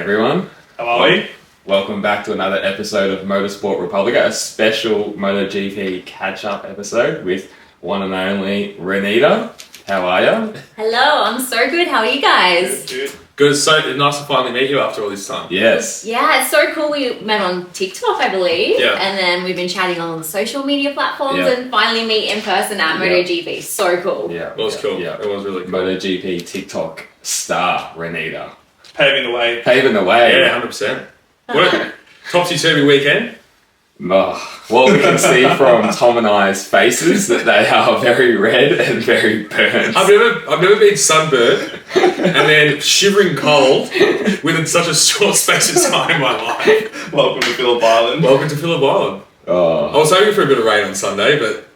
everyone. How are we? Welcome back to another episode of Motorsport Republica, a special MotoGP catch-up episode with one and only Renita. How are you? Hello, I'm so good. How are you guys? Good. So nice to finally meet you after all this time. Yes. Yeah, it's so cool. We met on TikTok, I believe. Yeah. And then we've been chatting on the social media platforms Yeah. and finally meet in person at MotoGP. So cool. Yeah. It was cool. Yeah. It was really cool. MotoGP TikTok star Renita. Paving the way. Paving the way. Yeah, 100%. What a topsy-turvy weekend. Oh, well, we can see from Tom and I's faces that they are very red and very burnt. I've never been sunburned and then shivering cold within such a short space of time in my life. Welcome to Phillip Island. Welcome to Phillip Island. I Oh. was hoping for a bit of rain on Sunday, but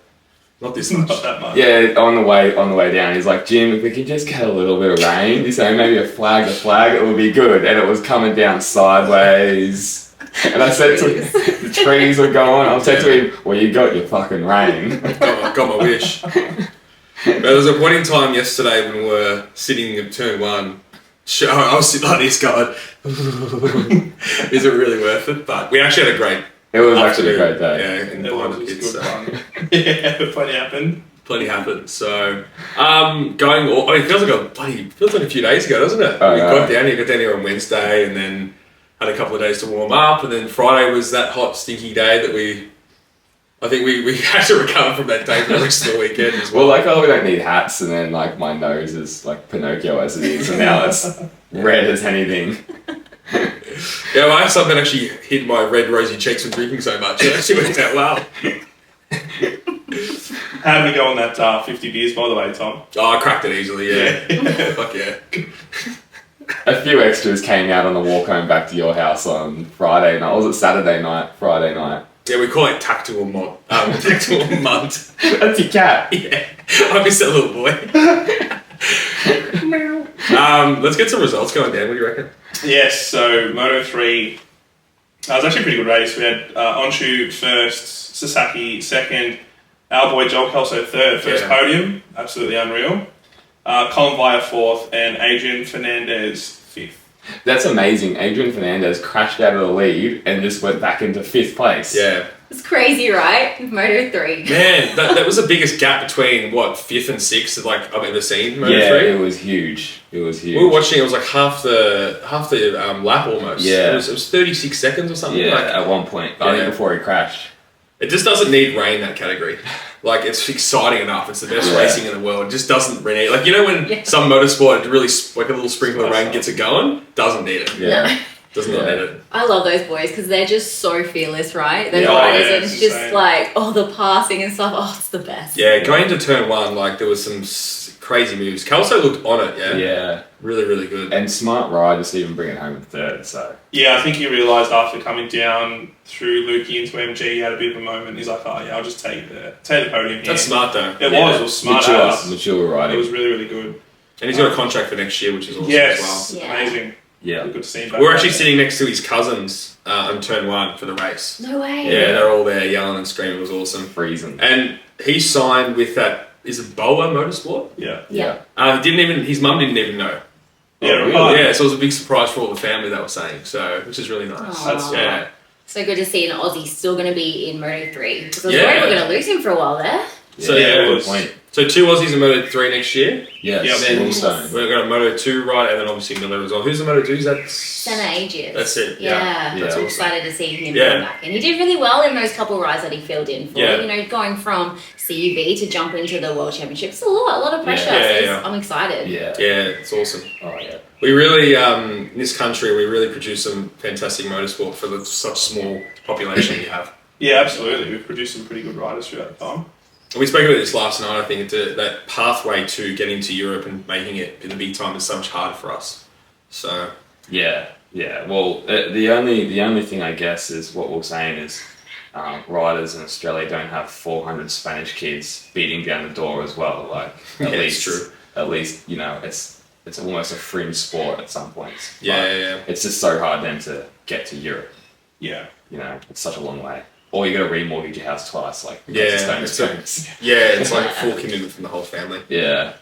not this much. Not that much. Yeah, on the way down, he's like, Jim, if we could just get a little bit of rain, he's saying maybe a flag, it would be good. And it was coming down sideways. And I said to him, the trees were going. I said to him, well, you got your fucking rain. Got my wish. But there was a point in time yesterday when we were sitting in turn one. I was sitting like this going, is it really worth it? But we actually had a great It was actually a great day. Yeah, in It behind was the good pits. So fun. Yeah, plenty happened. plenty happened. So it feels like a few days ago, doesn't it? Oh, We yeah. got down here on Wednesday and then had a couple of days to warm up, and then Friday was that hot, stinky day that I think we had to recover from that day for the rest of the weekend as Well, well. like, oh, we don't need hats, and then, like, my nose is like Pinocchio as it is, and now it's red as anything. Yeah, my sunburn actually hid my red rosy cheeks from drinking so much. It actually worked out well. How did we go on that 50 beers, by the way, Tom? Oh, I cracked it easily, yeah. Fuck yeah. A few extras came out on the walk home back to your house on Friday night. Or was it Saturday night? Friday night. Yeah, we call it tactical mod. Tactical mud. That's your cat. Yeah, I miss that little boy. Let's get some results going, Dan. What do you reckon? Yes, so Moto3, that was actually a pretty good race. We had Onshu first, Sasaki second, our boy Joel Kelso third, first podium, absolutely unreal. Colin Via fourth, and Adrian Fernandez fifth. That's amazing. Adrian Fernandez crashed out of the lead and just went back into fifth place. Yeah. It's crazy, right? Moto 3. Man, that was the biggest gap between, fifth and sixth that, I've ever seen, Moto Yeah, 3. it was huge. It was huge. We were watching, it was like half the lap almost. Yeah. It was 36 seconds or something. Yeah, at one point. I think before he crashed. It just doesn't need rain, that category. Like, it's exciting enough. It's the best racing in the world. It just doesn't really... Like, you know when some motorsport, really, like a little sprinkle of rain gets it going? Doesn't need it. Yeah. No. Does not need it. I love those boys because they're just so fearless, right? They're Yeah. riders, Oh, yeah, and it's it's just insane. like, the passing and stuff. Oh, it's the best. Yeah, going into turn one, there was some crazy moves. Kelso looked on it, yeah? Yeah. Really, really good. And smart ride to even bring it home in third, so... Yeah, I think he realised after coming down through Lukey into MG, he had a bit of a moment. He's like, oh yeah, I'll just take the podium here. That's smart, though. It was smart Mature, as. mature It riding. was really, really good. And he's got a contract for next year, which is awesome Yes, as Yeah. amazing. Yeah. Good to see him back. well. We're actually sitting next to his cousins on turn one for the race. No way. Yeah, they're all there yelling and screaming. It was awesome. Freezing. And he signed with that, is it Boa Motorsport? Yeah. Yeah. His mum didn't even know. Yeah, really? right. Yeah, so it was a big surprise for all the family, they were saying, so, which is really nice. Aw. Yeah. So good to see an Aussie still going to be in Moto 3. Because I was Yeah. worried we're going to lose him for a while there. So, yeah, it good was- point. So 2 Aussies in Moto 3 next year. Yeah, Yeah, Silverstone. We've got a Moto 2 ride, and then obviously Miller as well. Who's the Moto 2? Is that... Senna Aegis. That's it, Yeah. Yeah. I'm That's awesome. excited to see him Yeah. come back. And he did really well in those couple rides that he filled in for. Yeah. You know, going from CUV to jump into the World Championship. It's a lot of pressure. Yeah, so yeah. I'm excited. Yeah. Yeah, it's awesome. Oh, yeah. We really, in this country, we really produce some fantastic motorsport for such small population we have. Yeah, absolutely. We've produced some pretty good riders throughout the time. And we spoke about this last night, I think, that pathway to getting to Europe and making it in the big time is so much harder for us. So, Yeah, yeah. Well, the only thing I guess is what we're saying is riders in Australia don't have 400 Spanish kids beating down the door as well. Like Yeah, it's true. At least it's almost a fringe sport at some points. yeah, But yeah, yeah. It's just so hard then to get to Europe. Yeah. It's such a long way. Or you got to remortgage your house twice. Like Yeah, it's it's like a full commitment from the whole family. Yeah.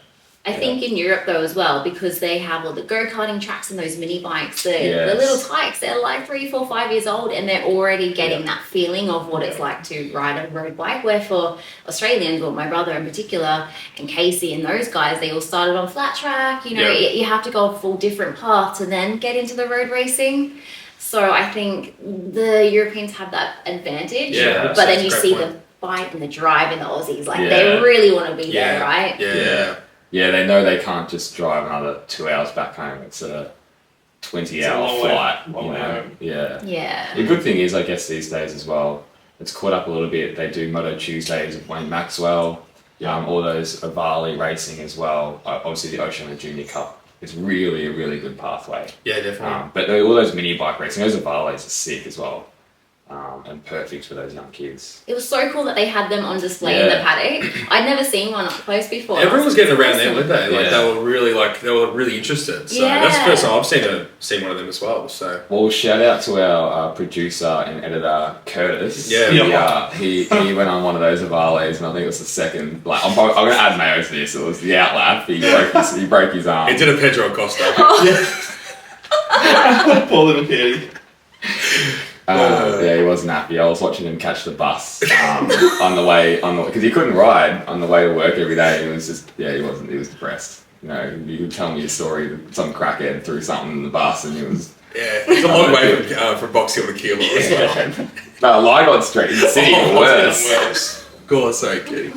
I think in Europe though as well, because they have all the go-karting tracks and those mini bikes, the Yes. little tykes, they're like 3, 4, 5 years old and they're already getting that feeling of what it's like to ride a road bike. Where for Australians, or my brother in particular, and Casey and those guys, they all started on flat track. You know, you have to go a full different path to then get into the road racing. So I think the Europeans have that advantage. Yeah, but then you that's a see great the bite and the drive in the Aussies, like Yeah. they really want to be there, right? Yeah. Yeah, they know they can't just drive another 2 hours back home. It's a 20-hour flight. long way home. Yeah. Yeah. The good thing is, I guess these days as well, it's caught up a little bit. They do Moto Tuesdays with Wayne Maxwell, all those Avali racing as well. Obviously, the Oceania Junior Cup is really a really good pathway. Yeah, definitely. But all those mini bike racing, those Avalis are sick as well, and perfect for those young kids. It was so cool that they had them on display in the paddock. I'd never seen one up close before. Everyone was getting around them, weren't they? Like Yeah. they were really interested. So that's the first time I've seen one of them as well. So Well, shout out to our producer and editor Curtis. He went on one of those Avalis, and I think it was the second. Like, I'm going to add mayo to this. It was the outlap. He broke his arm. it did a Pedro Acosta. Poor little kitty. Yeah, he wasn't happy. I was watching him catch the bus on the way because he couldn't ride on the way to work every day. It was just he was depressed. You know, you could tell me a story that some crackhead threw something in the bus, and he was. Yeah, it's a long way from Box Hill to Kilo as well. No, Ligon Street in the city, worse. God, so kidding.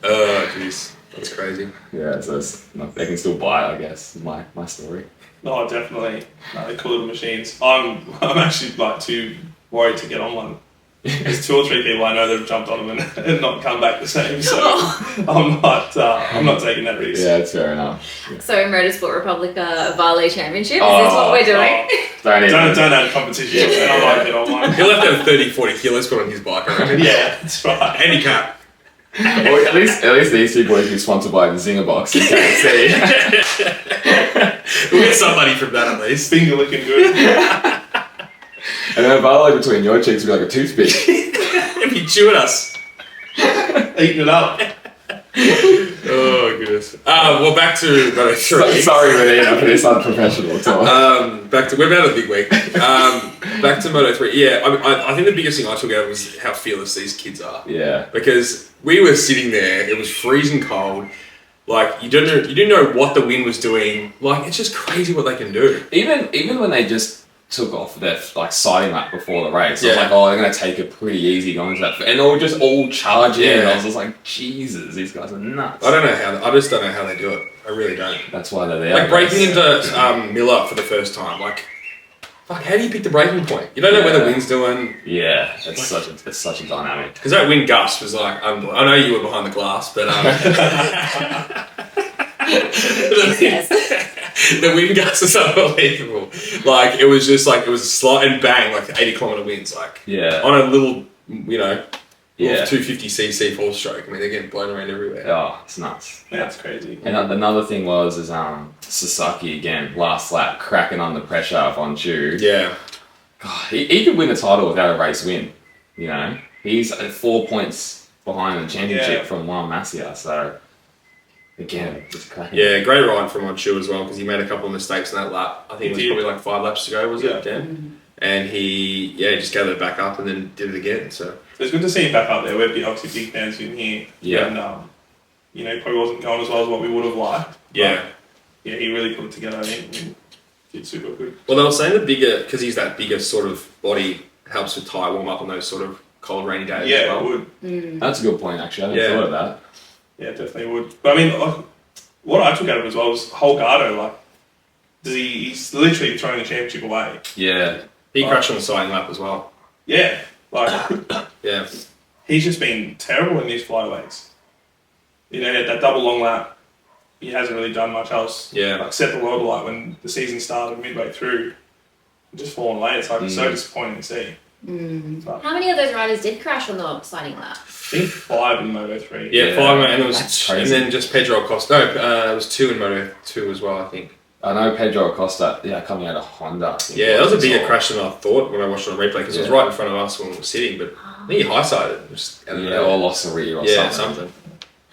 Oh, jeez, that's crazy. Yeah, so they can still buy it, I guess. My story. Oh, definitely. No, they're cool little machines. I'm actually like too worried to get on one. There's 2 or 3 people I know that have jumped on them and not come back the same. So I'm not taking that risk. Yeah, it's fair enough. Yeah. So Motorsport Republica Vale Championship, is this what we're doing? Don't add competition. And I might get on one. He'll have to have 30-40 kilos put on his bike, I reckon. Yeah, that's right. Handicap. Well, at least these 2 boys will be sponsored by the Zinger Box in KFC. We'll get some money from that at least. Finger looking good. And then a Vale between your cheeks will be like a toothpick. He'll be chewing us. Eating it up. Oh, goodness. Well, back to Moto 3. Sorry, Renita, for this unprofessional talk. We've had a big week. Back to Moto 3. Yeah, I think the biggest thing I took out was how fearless these kids are. Yeah. Because we were sitting there, it was freezing cold. Like, you didn't know what the wind was doing. Like, it's just crazy what they can do. Even when they just took off their sighting lap before the race, I was like, oh, they're going to take it pretty easy going to that. And they were just all charging in. I was just like, Jesus, these guys are nuts. I just don't know how they do it. I really don't. That's why they're there. Like, breaking into Miller for the first time, like, fuck, how do you pick the breaking point? You don't know where the wind's doing. Yeah, it's such a dynamic. Because that wind gust was like, I know you were behind the glass, but the wind gust was unbelievable. Like, it was just like, it was a slight and bang, like 80-kilometre winds, like, on a little, little 250cc four-stroke. I mean, they're getting blown around everywhere. Oh, it's nuts. Yeah, that's crazy. And another thing was Sasaki again, last lap, cracking under pressure up on Chu. Yeah. God, he could win the title without a race win. You know, he's 4 points behind the championship from Juan Masia. So again, just cracking. Yeah, great ride from Chu as well because he made a couple of mistakes in that lap. I think it was probably like 5 laps to go, was it? And he just gathered it back up and then did it again. So it's good to see him back up there. We're obviously big fans of him here. Yeah. And, he probably wasn't going as well as what we would have liked. Yeah. Yeah, he really put it together, I think. And did super good. Well, they were saying because he's that bigger sort of body, helps with tyre warm up on those sort of cold, rainy days as well. Yeah, it would. That's a good point, actually. I hadn't thought of that. Yeah, definitely would. But I mean, like, what I took out of it as well was Holgado, like, he's literally throwing the championship away. Yeah. He crashed on the sighting lap as well. Yeah, like, yeah. He's just been terrible in these flyaways. He had that double long lap. He hasn't really done much else. Yeah. Like, set the world alight when the season started midway through. Just fallen away. It's like so disappointing to see. But How many of those riders did crash on the sighting lap? I think 5 in Moto 3. Yeah, 5, and it was, That's crazy. and then just Pedro Acosta. No, it was 2 in Moto 2 as well, I think. I know Pedro Acosta, coming out of Honda. Yeah, that was a bigger crash than I thought when I watched it on replay because it was right in front of us when we were sitting, but I think he high-sided. Or lost a rear or something.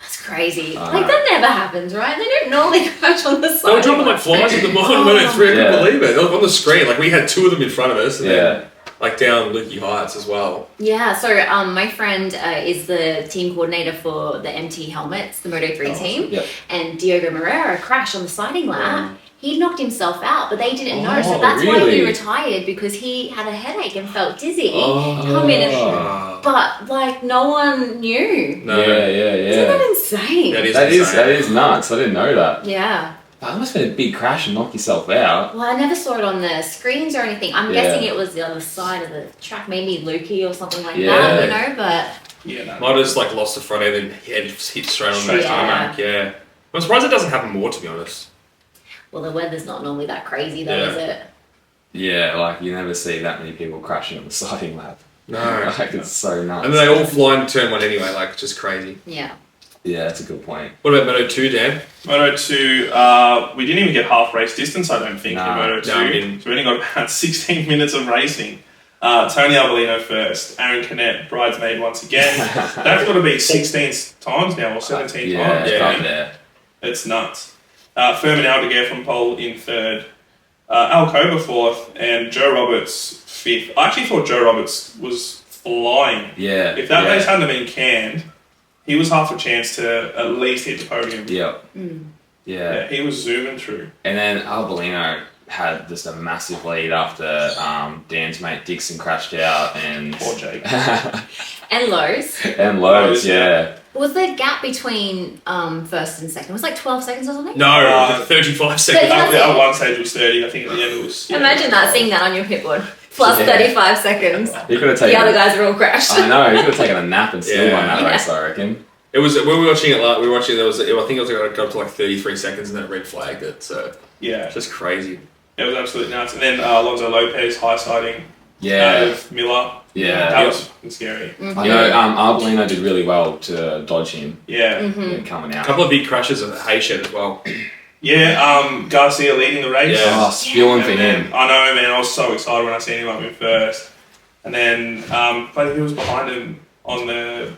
That's crazy. Like, that never happens, right? They don't normally crash on the side. They were dropping like flies at the bottom when it's I couldn't believe it. On the screen, like we had 2 of them in front of us, and then like down Lukey Heights as well. Yeah, so my friend is the team coordinator for the MT helmets, the Moto3 team, and Diogo Moreira crashed on the siding lap. He knocked himself out, but they didn't know, so that's why he retired, because he had a headache and felt dizzy. But like no one knew. No. Isn't that insane? That is nuts. I didn't know that. Yeah. That must have been a big crash and knock yourself out. Well, I never saw it on the screens or anything. I'm guessing it was the other side of the track, maybe Lukey or something like that, you know, but... Might have just like lost the front end and head hit straight on that tarmac, I'm surprised it doesn't happen more, to be honest. Well, the weather's not normally that crazy though, is it? Yeah, like you never see that many people crashing on the siding lap. No. Like it's so nuts. And they all fly into turn 1 anyway, like just crazy. Yeah. Yeah, that's a good point. What about Moto 2, Dan? Moto 2, we didn't even get half race distance, I don't think, in Moto 2. No, we didn't. So we only got about 16 minutes of racing. Tony Arbolino first, Aaron Canet, bridesmaid once again. That's got to be 16 times now, or 17 times. Yeah, it's nuts. Furman Aldeguer from pole in 3rd. Alcoba 4th, and Joe Roberts 5th. I actually thought Joe Roberts was flying. Yeah. If that race hadn't been canned, he was half a chance to at least hit the podium. Yeah, he was zooming through. And then Albolino had just a massive lead after Dan's mate Dixon crashed out and... Poor Jake. And Lowe's. And Lowe's, yeah. Was the gap between first and second? Was it like 12 seconds or something? No, 35 seconds. At one stage it was 30, I think at the end it was... Imagine that, seeing that on your pitboard. Plus 35 seconds. You could have taken... The other guys are all crashed. I know, you could have taken a nap and still won that race, I reckon. It was when we were watching it. I think it was got up to like 33 seconds, and then it red flagged it. So just crazy. It was absolutely nuts. And then Alonso Lopez high siding out of Miller. Yeah, that was scary. Mm-hmm. I know Arbolino did really well to dodge him. Yeah, coming out. A couple of big crashes at the Hayshed as well. Yeah, Garcia leading the race. Yeah, spewing for him. I know, man. I was so excited when I seen him up in first, and then but he was behind him on the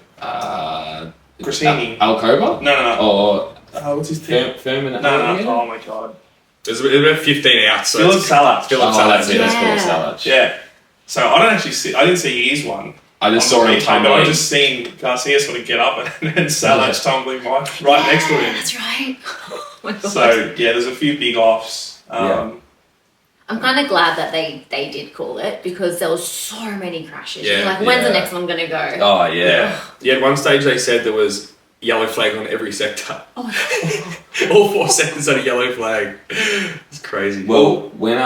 Grassini. Alcoba? No. What's his team? Furman. No. Oh my god. There's about 15 out. So Phillip Salas. Phillip Salas. Phillip Salas. Yeah. So I didn't see his one. I just saw him tumbling. But I just seen Garcia sort of get up and then Salas tumbling right next to him. That's right. Oh my God. So there's a few big offs. I'm kind of glad that they did call it, because there was so many crashes. Yeah. You're like, when's the next one going to go? Oh, yeah. Yeah, at one stage they said there was yellow flag on every sector. Oh my God. All 4 sectors had a yellow flag. It's crazy. Well, when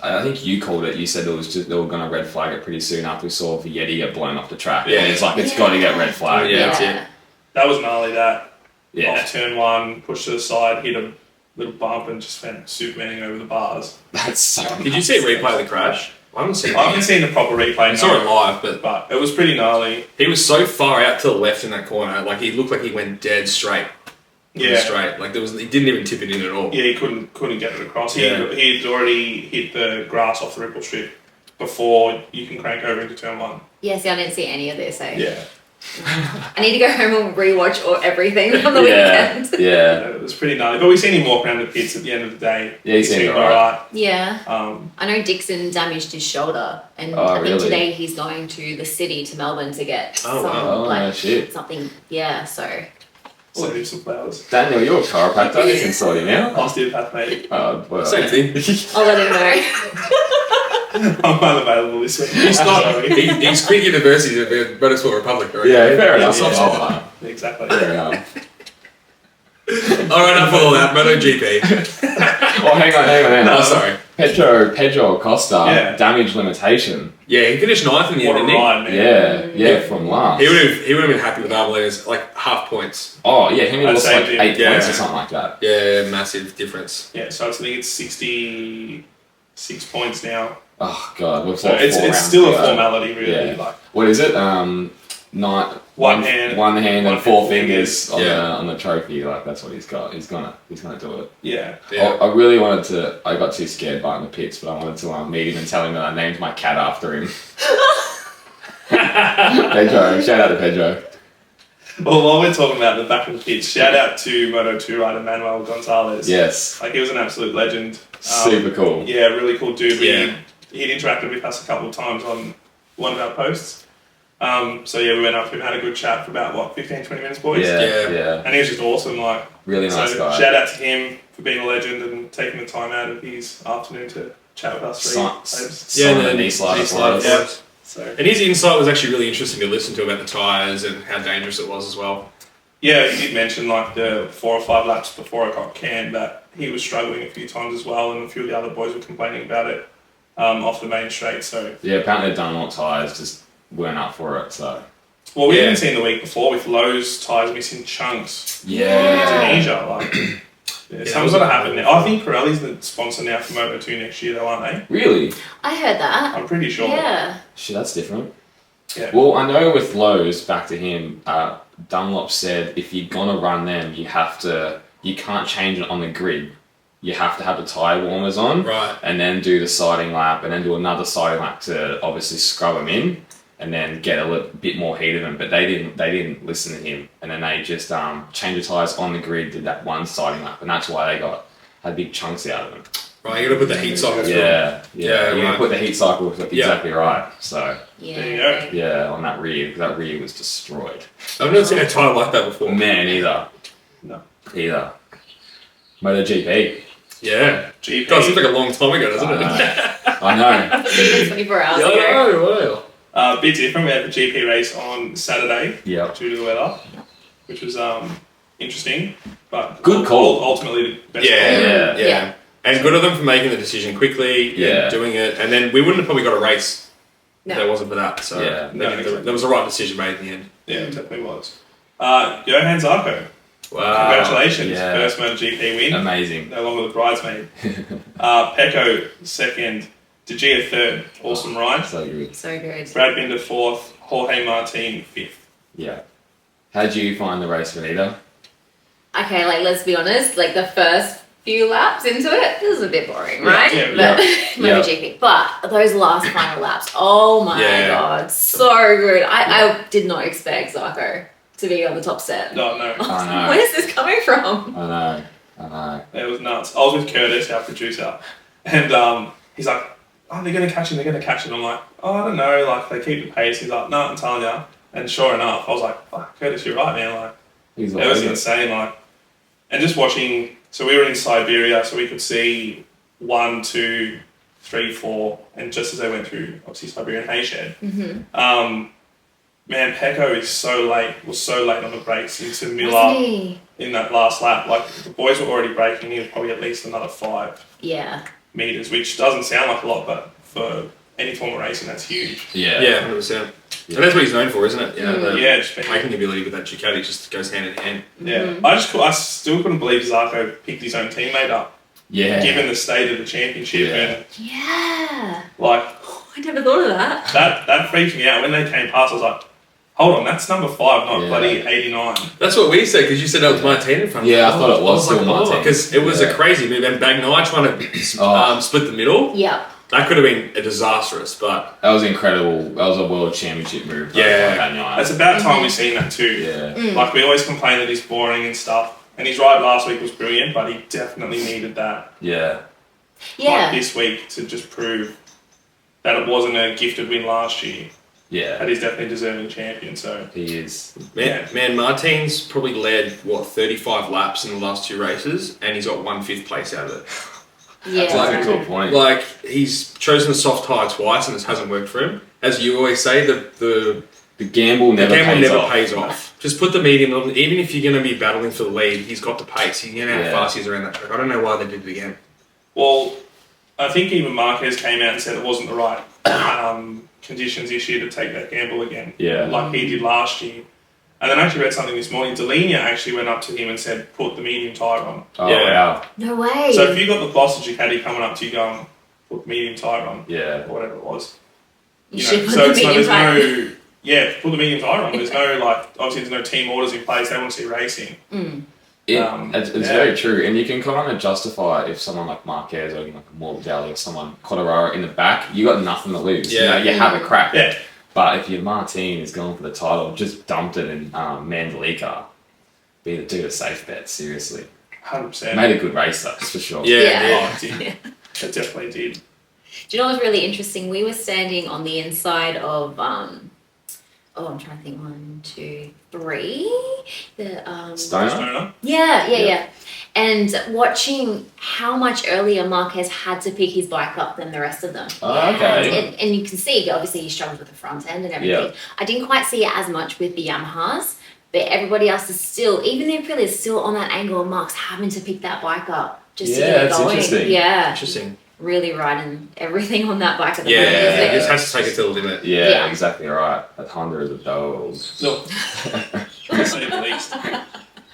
I think you called it, you said they were going to red flag it pretty soon after we saw Vietti get blown off the track. Yeah. And it's like, it's got to get red flagged. Yeah, that's it. That was gnarly, that. Yeah. Off turn 1, pushed to the side, hit a little bump and just went supermaning over the bars. That's so Did you see a replay of the crash? I haven't seen the proper replay. I saw it live, but it was pretty gnarly. He was so far out to the left in that corner, like he looked like he went dead straight. Straight. Like he didn't even tip it in at all. Yeah, he couldn't get it across. He'd already hit the grass off the ripple strip before you can crank over into turn 1. Yeah, see, I didn't see any of this, Yeah. I need to go home and rewatch everything from the weekend. Yeah. It was pretty gnarly. But we seen him walk around the pits at the end of the day. Yeah, he seemed alright. Yeah. I know Dixon damaged his shoulder, and I think today he's going to the city, to Melbourne, to get something. Yeah, so. Send him some flowers. Daniel, you're a chiropractor. You can sort him out. Osteopath, mate. Well. Same thing. I'll let him know. I'm unavailable this week. He's Queen University of Motorsport Republica, right? Yeah, fair enough. Exactly. Fair enough. Alright, enough of all that. MotoGP. Oh, hang on. No, sorry. Pedro Acosta, damage limitation. Yeah, he finished 9th in the end, didn't he? Yeah, from last. He would have been happy with Arbolino's like half points. Oh, yeah, he lost like 8 points or something like that. Yeah, massive difference. Yeah, so I think it's 66 points now. Oh, God. So it's still a formality, really. Yeah. What is it? Not one hand and 4 fingers on the trophy. Like, that's what he's got. He's gonna do it. Yeah. I really wanted to. I got too scared by in the pits, but I wanted to meet him and tell him that I named my cat after him. Pedro, shout out to Pedro. Well, while we're talking about the back of the pitch, shout out to Moto2 rider Manuel Gonzalez. Yes. Like, he was an absolute legend. Super cool. Yeah, really cool dude. Yeah. He'd interacted with us a couple of times on one of our posts. So yeah, we went up and had a good chat for about 15-20 minutes, boys. Yeah. And he was just awesome. Like, Really nice so guy. shout out to him for being a legend and taking the time out of his afternoon to chat with us. Some of the knee sliders. Yeah. So And his insight was actually really interesting to listen to about the tyres and how dangerous it was as well. yeah, he did mention like the 4 or 5 laps before it got canned that he was struggling a few times as well, and a few of the other boys were complaining about it off the main straight. So Yeah, apparently the Dunlop tyres just weren't up for it, so. well, we Yeah. even seen the week before with Lowe's tyres missing chunks. Yeah. Indonesia, like something's got to happen now. I think Pirelli's the sponsor now for Moto2 next year, though, aren't they? Really? I heard that. I'm pretty sure. Yeah. Shit, that's different. Yeah. Well, I know with Lowe's, back to him, Dunlop said if you're gonna run them, you can't change it on the grid. You have to have the tyre warmers on, Right. and then do the siding lap, and then do another siding lap to obviously scrub them in, and then get a little bit more heat of them. But they didn't listen to him, and then they just changed the tyres on the grid, did that one siding lap, and that's why they had big chunks out of them. Right, you got to put the heat cycle through. Yeah, Yeah, you right. put the heat cycle exactly right. So Yeah. There you go. yeah, on that rear, because that rear was destroyed. I've never seen a tyre like that before. Man, either. No. Either. MotoGP. Yeah. GP. God, it seems like a long time ago, doesn't it? I know. 24 hours Yeah, ago. I know, wow. A bit different. We had the GP race on Saturday Yeah. due to the weather, which was interesting, but Good call. Ultimately, the best Yeah, call. yeah. Yeah. And good of them for making the decision quickly Yeah. and doing it. And then we wouldn't have probably got a race if No. it wasn't for that. So Yeah. I think there was a right decision made in the end. Yeah, it definitely was. Johan Zarco, Wow. congratulations, yeah. first MotoGP win. Amazing. No longer the bridesmaid. Pecco second, De Gea third, awesome ride. So good. So good. Brad Binder fourth, Jorge Martin fifth. Yeah. How did you find the race, Renita? Okay, like let's be honest, like the first few laps into it, this is a bit boring, Yeah, right? yeah, But yeah. MotoGP. But those last final laps, oh my Yeah. god, so good. I did not expect Zarco to be on the top set. No, no, I was I like, know. where's this coming from? I know. it was nuts. I was with Curtis, our producer, and he's like, "Oh, they're gonna catch him. They're gonna catch him." I'm like, "Oh, I don't know. Like they keep the pace." He's like, "No, I'm telling you." And sure enough, I was like, "Fuck, Curtis, you're right, man." Like He's it was like, insane. Like, and just watching. So we were in Siberia, so we could see 1, 2, 3, 4, and just as they went through, obviously Siberian Hayshed. Man, Pecco was so late on the brakes into Wasn't Miller he? in that last lap. Like the boys were already braking, he was probably at least another 5 Yeah. meters, which doesn't sound like a lot, but for any form of racing, that's huge. yeah. Yeah, 100%. And that's what he's known for, isn't it? The Yeah, just making ability with that Ducati just goes hand in hand. yeah. I still couldn't believe Zarco picked his own teammate up, Yeah. given the state of the championship, Yeah. and Yeah. like I never thought of that. that freaked me out when they came past. I was like, hold on, that's number 5, not Yeah. bloody 89. That's what we said because you said that was Martin in front of Yeah, I thought it was still Martin. because it was Yeah. a crazy move. And Bagnaia trying to Oh. split the middle, Yep. that could have been a disastrous, but That was incredible. That was a world championship move. Yeah. by Bagnaia. It's about time we've seen that too. Yeah. Like we always complain that he's boring and stuff, and his ride last week was brilliant, but he definitely needed that Yeah. like Yeah. this week to just prove that it wasn't a gifted win last year. Yeah. That he's definitely deserving champion. So He is. man, Martin's probably led 35 laps in the last 2 races, and he's got 1/5 place out of it. Yeah. Exactly to a point. Like he's chosen the soft tire twice, and this hasn't worked for him. As you always say, the The gamble never gamble pays never off. pays off. Just put the medium on. Even if you're going to be battling for the lead, he's got the pace. You know how Yeah. fast he is around that track. I don't know why they did it again. well, I think even Marquez came out and said it wasn't the right conditions this year to take that gamble again. Yeah. Like he did last year. And then I actually read something this morning. Delinea actually went up to him and said, "Put the medium tire on." Oh, Yeah. wow. No way. So if you got the boss of Ducati coming up to you going, "Put the medium tire on," Yeah. or whatever it was, you know, should put so the it's like medium tire. there's no, yeah, put the medium tire on. There's no like, obviously there's no team orders in place. They want to see racing. It's Yeah. very true, and you can kind of justify if someone like Marquez or like Morbidelli or someone Cotteraro in the back, you got nothing to lose. Yeah. You know, you have a crack. Yeah, But if your Martin is going for the title, just dumped it in Mandalika, do a safe bet, seriously. 100%. Made a good race though, for sure. Yeah. Oh, it did. It definitely did. Do you know what was really interesting? We were standing on the inside of I'm trying to think, 1, 2, 3. The Stoner? Stoner. Yeah. And watching how much earlier Marquez had to pick his bike up than the rest of them. Oh, okay. And you can see, obviously, he struggled with the front end and everything. Yeah. I didn't quite see it as much with the Yamahas, but everybody else is still, even the Aprilia is still on that angle, and Mark's having to pick that bike up just to get it that's going. interesting. Yeah. Interesting. Really riding everything on that bike at the Yeah, moment. isn't it it? just has to take it to the limit. Yeah, exactly right. That Honda is a dog. Look, to say the least.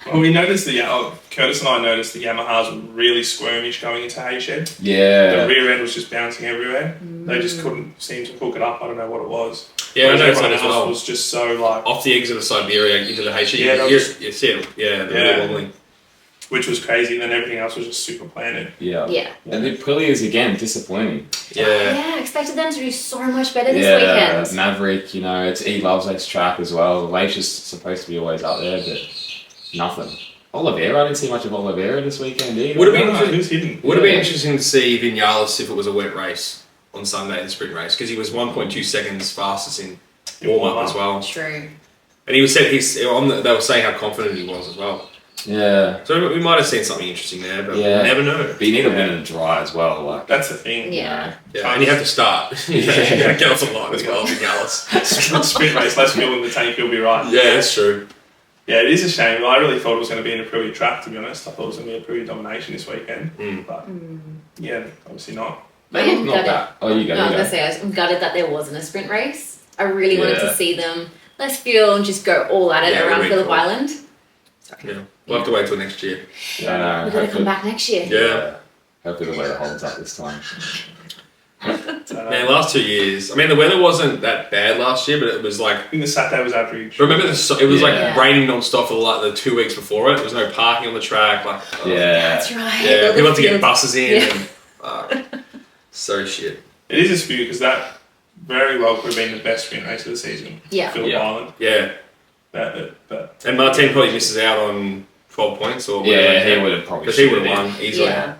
Well, we noticed Curtis and I noticed the Yamahas were really squirmish going into Hayshed. The Yeah. rear end was just bouncing everywhere. They just couldn't seem to hook it up. I don't know what it was. Yeah, I Whereas noticed that everyone as else well. was just so like, Off the exit of Siberia into the HE. Yeah, that you was- see it. Yeah, they're Yeah. really wobbling. which was crazy. And then everything else was just super planted. Yeah. Yeah. And the Aprilia is again disappointing. Yeah. Yeah, expected them to do so much better this Yeah, weekend. Maverick, he loves this track as well. The Lace is supposed to be always up there, but nothing. Oliveira, I didn't see much of Oliveira this weekend either. Would it be I don't know, interesting? who's hidden? Would it be Yeah. interesting to see Vinales if it was a wet race on Sunday, the sprint race, because he was 1.2 seconds fastest in warm up as well, True. and he was said they were saying how confident he was as well. Yeah. So we might have seen something interesting there, but Yeah. we'll never know. But you need to win in the dry as well. Like, That's the thing. Yeah. Yeah, and you have to start. You gotta get off the line as well, Vinales. Sprint race, less fuel in the tank, you'll be right. Yeah, that's true. Yeah, it is a shame. I really thought it was going to be an Aprilia track, to be honest. I thought it was going to be Aprilia domination this weekend. But yeah, obviously not. they look not gutted. that. Oh, you go. No, I was You gonna go. say I'm gutted that there wasn't a sprint race. I really wanted Yeah. to see them less fuel and just go all at it Yeah, around really Phillip cool. Island. Sorry. Yeah, we'll have to wait till next year. Yeah, no, We're gonna come back next year. Yeah. Hopefully the weather holds up this time. So, Man, last 2 years. I mean, the weather wasn't that bad last year, but it was like. I think the Saturday was average. Remember, it was like Yeah. raining non-stop for like the 2 weeks before it. There was no parking on the track. Like, Yeah. That's right. yeah, All the people had to get fields. buses in. Yeah. And, so shit. It is a spew because that very well could have been the best sprint race of the season. Yeah. Phillip Yeah. Island. Yeah, But and Martin probably misses out on 12 points or whatever. Yeah, he would have probably. Because he would have shooted won easily. Yeah.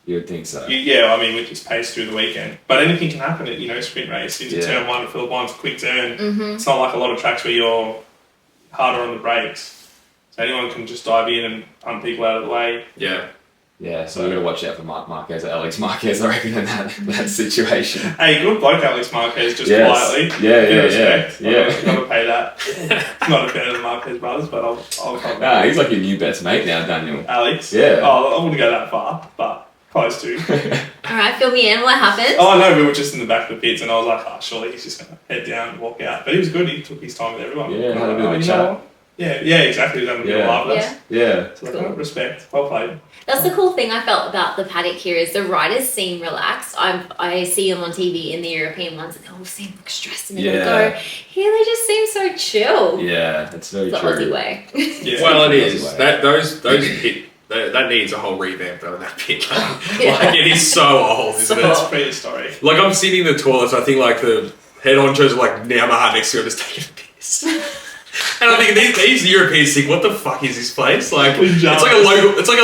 You would think so. yeah, I mean, we just paced through the weekend. But anything can happen at, sprint race. Into Yeah. turn one, Phillip Island's a quick turn. Mm-hmm. It's not like a lot of tracks where you're harder on the brakes. So anyone can just dive in and punt people out of the way. Yeah. Yeah, so we're gonna watch out for Marquez, Alex Marquez, I reckon, in that situation. Hey, good bloke, Alex Marquez, just Yes. quietly. Yeah, Give yeah, respect. yeah. I've got to pay that. It's not a fan of the Marquez brothers, but I'll cover Nah, he's like your new best mate now, Daniel. Alex? Yeah. Oh, I wouldn't go that far, but close to. All right, fill me in. What happened? Oh, no, we were just in the back of the pits, and I was like, surely he's just going to head down and walk out. But he was good. He took his time with everyone. Yeah, And had a I'm bit of like, a you know chat. what? Yeah, exactly. He was having a bit of Yeah. laugh with us. Yeah. Yeah. So like, Cool. respect. Well played. That's the cool thing I felt about the paddock here is the riders seem relaxed. I see them on TV in the European ones and they all seem like stressed and they Yeah. go. Here they just seem so chill. Yeah, that's very The true. Aussie way. Yeah. Well, it That's is. the way. Those pit. That needs a whole revamp though. That pit. Yeah. Like it is so old, isn't That's it? prehistoric. Like I'm sitting in the toilets. I think like the head honchos are like Yamaha next to him just taking a piss. And I'm thinking these Europeans think, what the fuck is this place? Like it's like a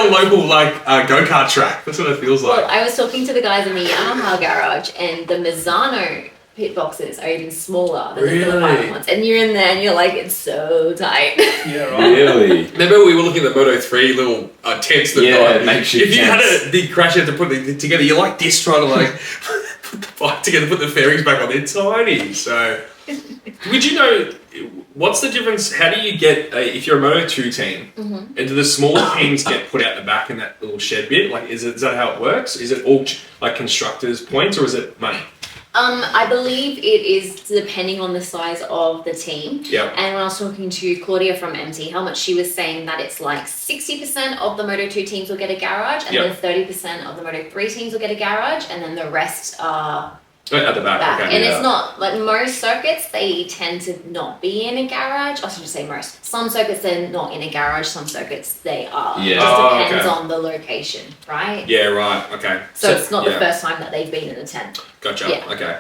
local go kart track. That's what it feels like. Well, I was talking to the guys in the Yamaha garage and the Mazzano pit boxes are even smaller than the Really? Phillip Island ones. And you're in there and you're like, it's so tight. Yeah, right. Really? Remember we were looking at the Moto 3 little tents that Yeah, makeshift if you had tents. a big crash, you had to put it together. You're like this trying to like put the bike together, put the fairings back on. They're tiny. So, would you know what's the difference? How do you get if you're a Moto 2 team? Mm-hmm. And do the smaller teams get put out the back in that little shed bit? Like, is that how it works? Is it all like constructors' points, or is it money? I believe it is depending on the size of the team. Yeah. And when I was talking to Claudia from MT Helmet, she was saying that it's like 60% of the Moto2 teams will get a garage, and Yep. then 30% of the Moto3 teams will get a garage, and then the rest are At the back. back. Okay. And Yeah. it's not like most circuits, they tend to not be in a garage. I should just say most. Some circuits they're not in a garage, some circuits they are. Yeah. It just Oh, depends okay. on the location, right? Yeah. Right. Okay. So it's not yeah. the first time that they've been in a tent. Gotcha. Yeah. Okay.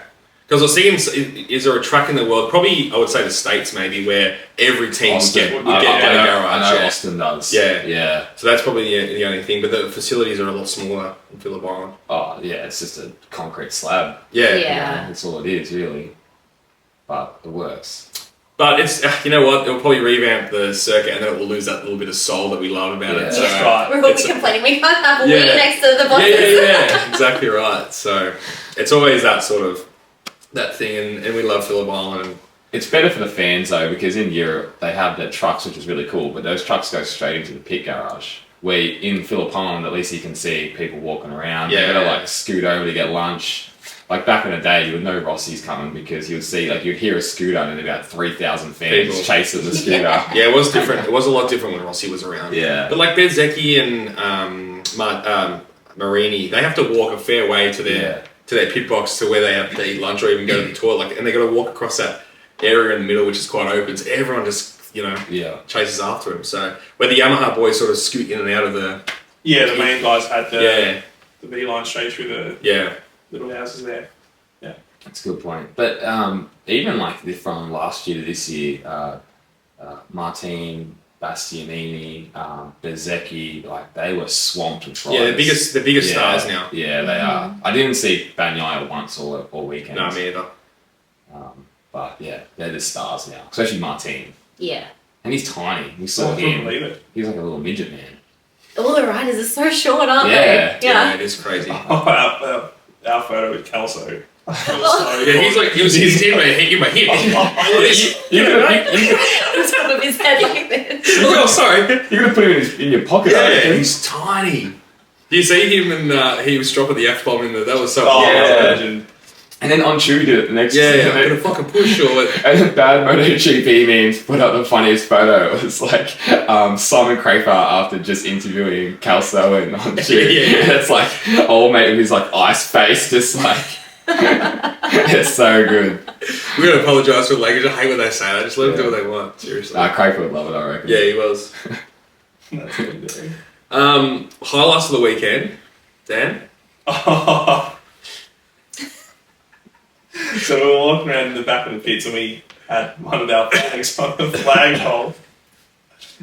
Because I was thinking, is there a track in the world, probably I would say the States maybe, where every team would get a garage? I know Austin does. Yeah. So that's probably the only thing, but the facilities are a lot smaller in Phillip Island. Oh, yeah, it's just a concrete slab. Yeah. That's all it is, really. But it works. But it's, you know what, it'll probably revamp the circuit and then it will lose that little bit of soul that we love about it. So That's right. We're always complaining we can't have a wheel next to the bosses. Yeah, exactly right. So it's always that sort of, that thing, and we love Phillip Island. It's better for the fans, though, because in Europe, they have the trucks, which is really cool, but those trucks go straight into the pit garage. Where in Phillip Island, at least you can see people walking around. Yeah. They gotta, like, scoot over to get lunch. Like, back in the day, you would know Rossi's coming because you'd see, like, you'd hear a scooter and about 3,0and fans People chasing the scooter. Yeah, it was different. It was a lot different when Rossi was around. Yeah. But like Bezzecchi and Marini, they have to walk a fair way to their pit box to where they have to eat lunch or even go to the toilet. Like, and they got to walk across that area in the middle, which is quite open. So everyone just, chases after them. So where the Yamaha boys sort of scoot in and out of the... Yeah, the main guys had the V-line straight through the little houses there. Yeah. That's a good point. But even like from last year to this year, Martin, Bastianini, Bezzecchi, like they were swamped with riders. Yeah, the biggest stars now. Yeah, they are. I didn't see Bagnaia once all weekend. No, me either. But yeah, they're the stars now, especially Martin. Yeah. And he's tiny. We saw I couldn't him. believe it. He's like a little midget man. All the riders are so short, aren't Yeah. they? Yeah, it is crazy. Our photo with Kelso. Yeah, he's like, he's in my hip. On top of his head like this. Oh, sorry. You're gonna put him in your pocket. Yeah, he's tiny. Do you see him and he was dropping the F-bomb in there? That was so Oh, Yeah. legend. And then Onchu did it the next Yeah, I'm gonna fucking push or what? And then Bad MotoGP memes put up the funniest photo. It was like Simon Crafer after just interviewing Calso and Onchu. Yeah. And it's like old mate with his like ice face, just like it's so good. We're gonna apologise for the language. I hate when they say that. Just let them do what they want. Seriously. Crafer would love it, I reckon. Yeah, he was. That's legendary. Highlights of the weekend, Dan. So we were walking around in the back of the pits and we had one of our flags on the flagpole.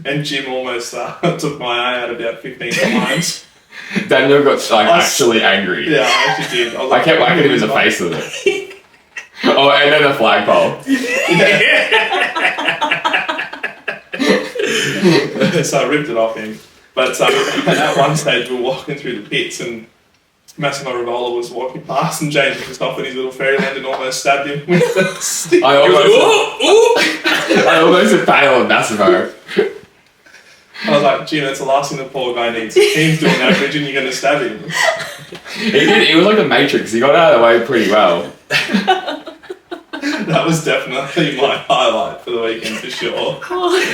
And Jim almost took my eye out about 15 times. Daniel got like actually angry. Yeah, I actually did. I kept looking at him as a face of it. Oh, and then a flagpole. So I ripped it off him. But at one stage we were walking through the pits and Massimo Rivola was walking past and James was off in his little fairyland and almost stabbed him with the stick. I almost impaled Massimo. I was like, Jim, that's the last thing the poor guy needs. He's doing average and you're going to stab him. He was like the Matrix. He got out of the way pretty well. That was definitely my highlight for the weekend for sure.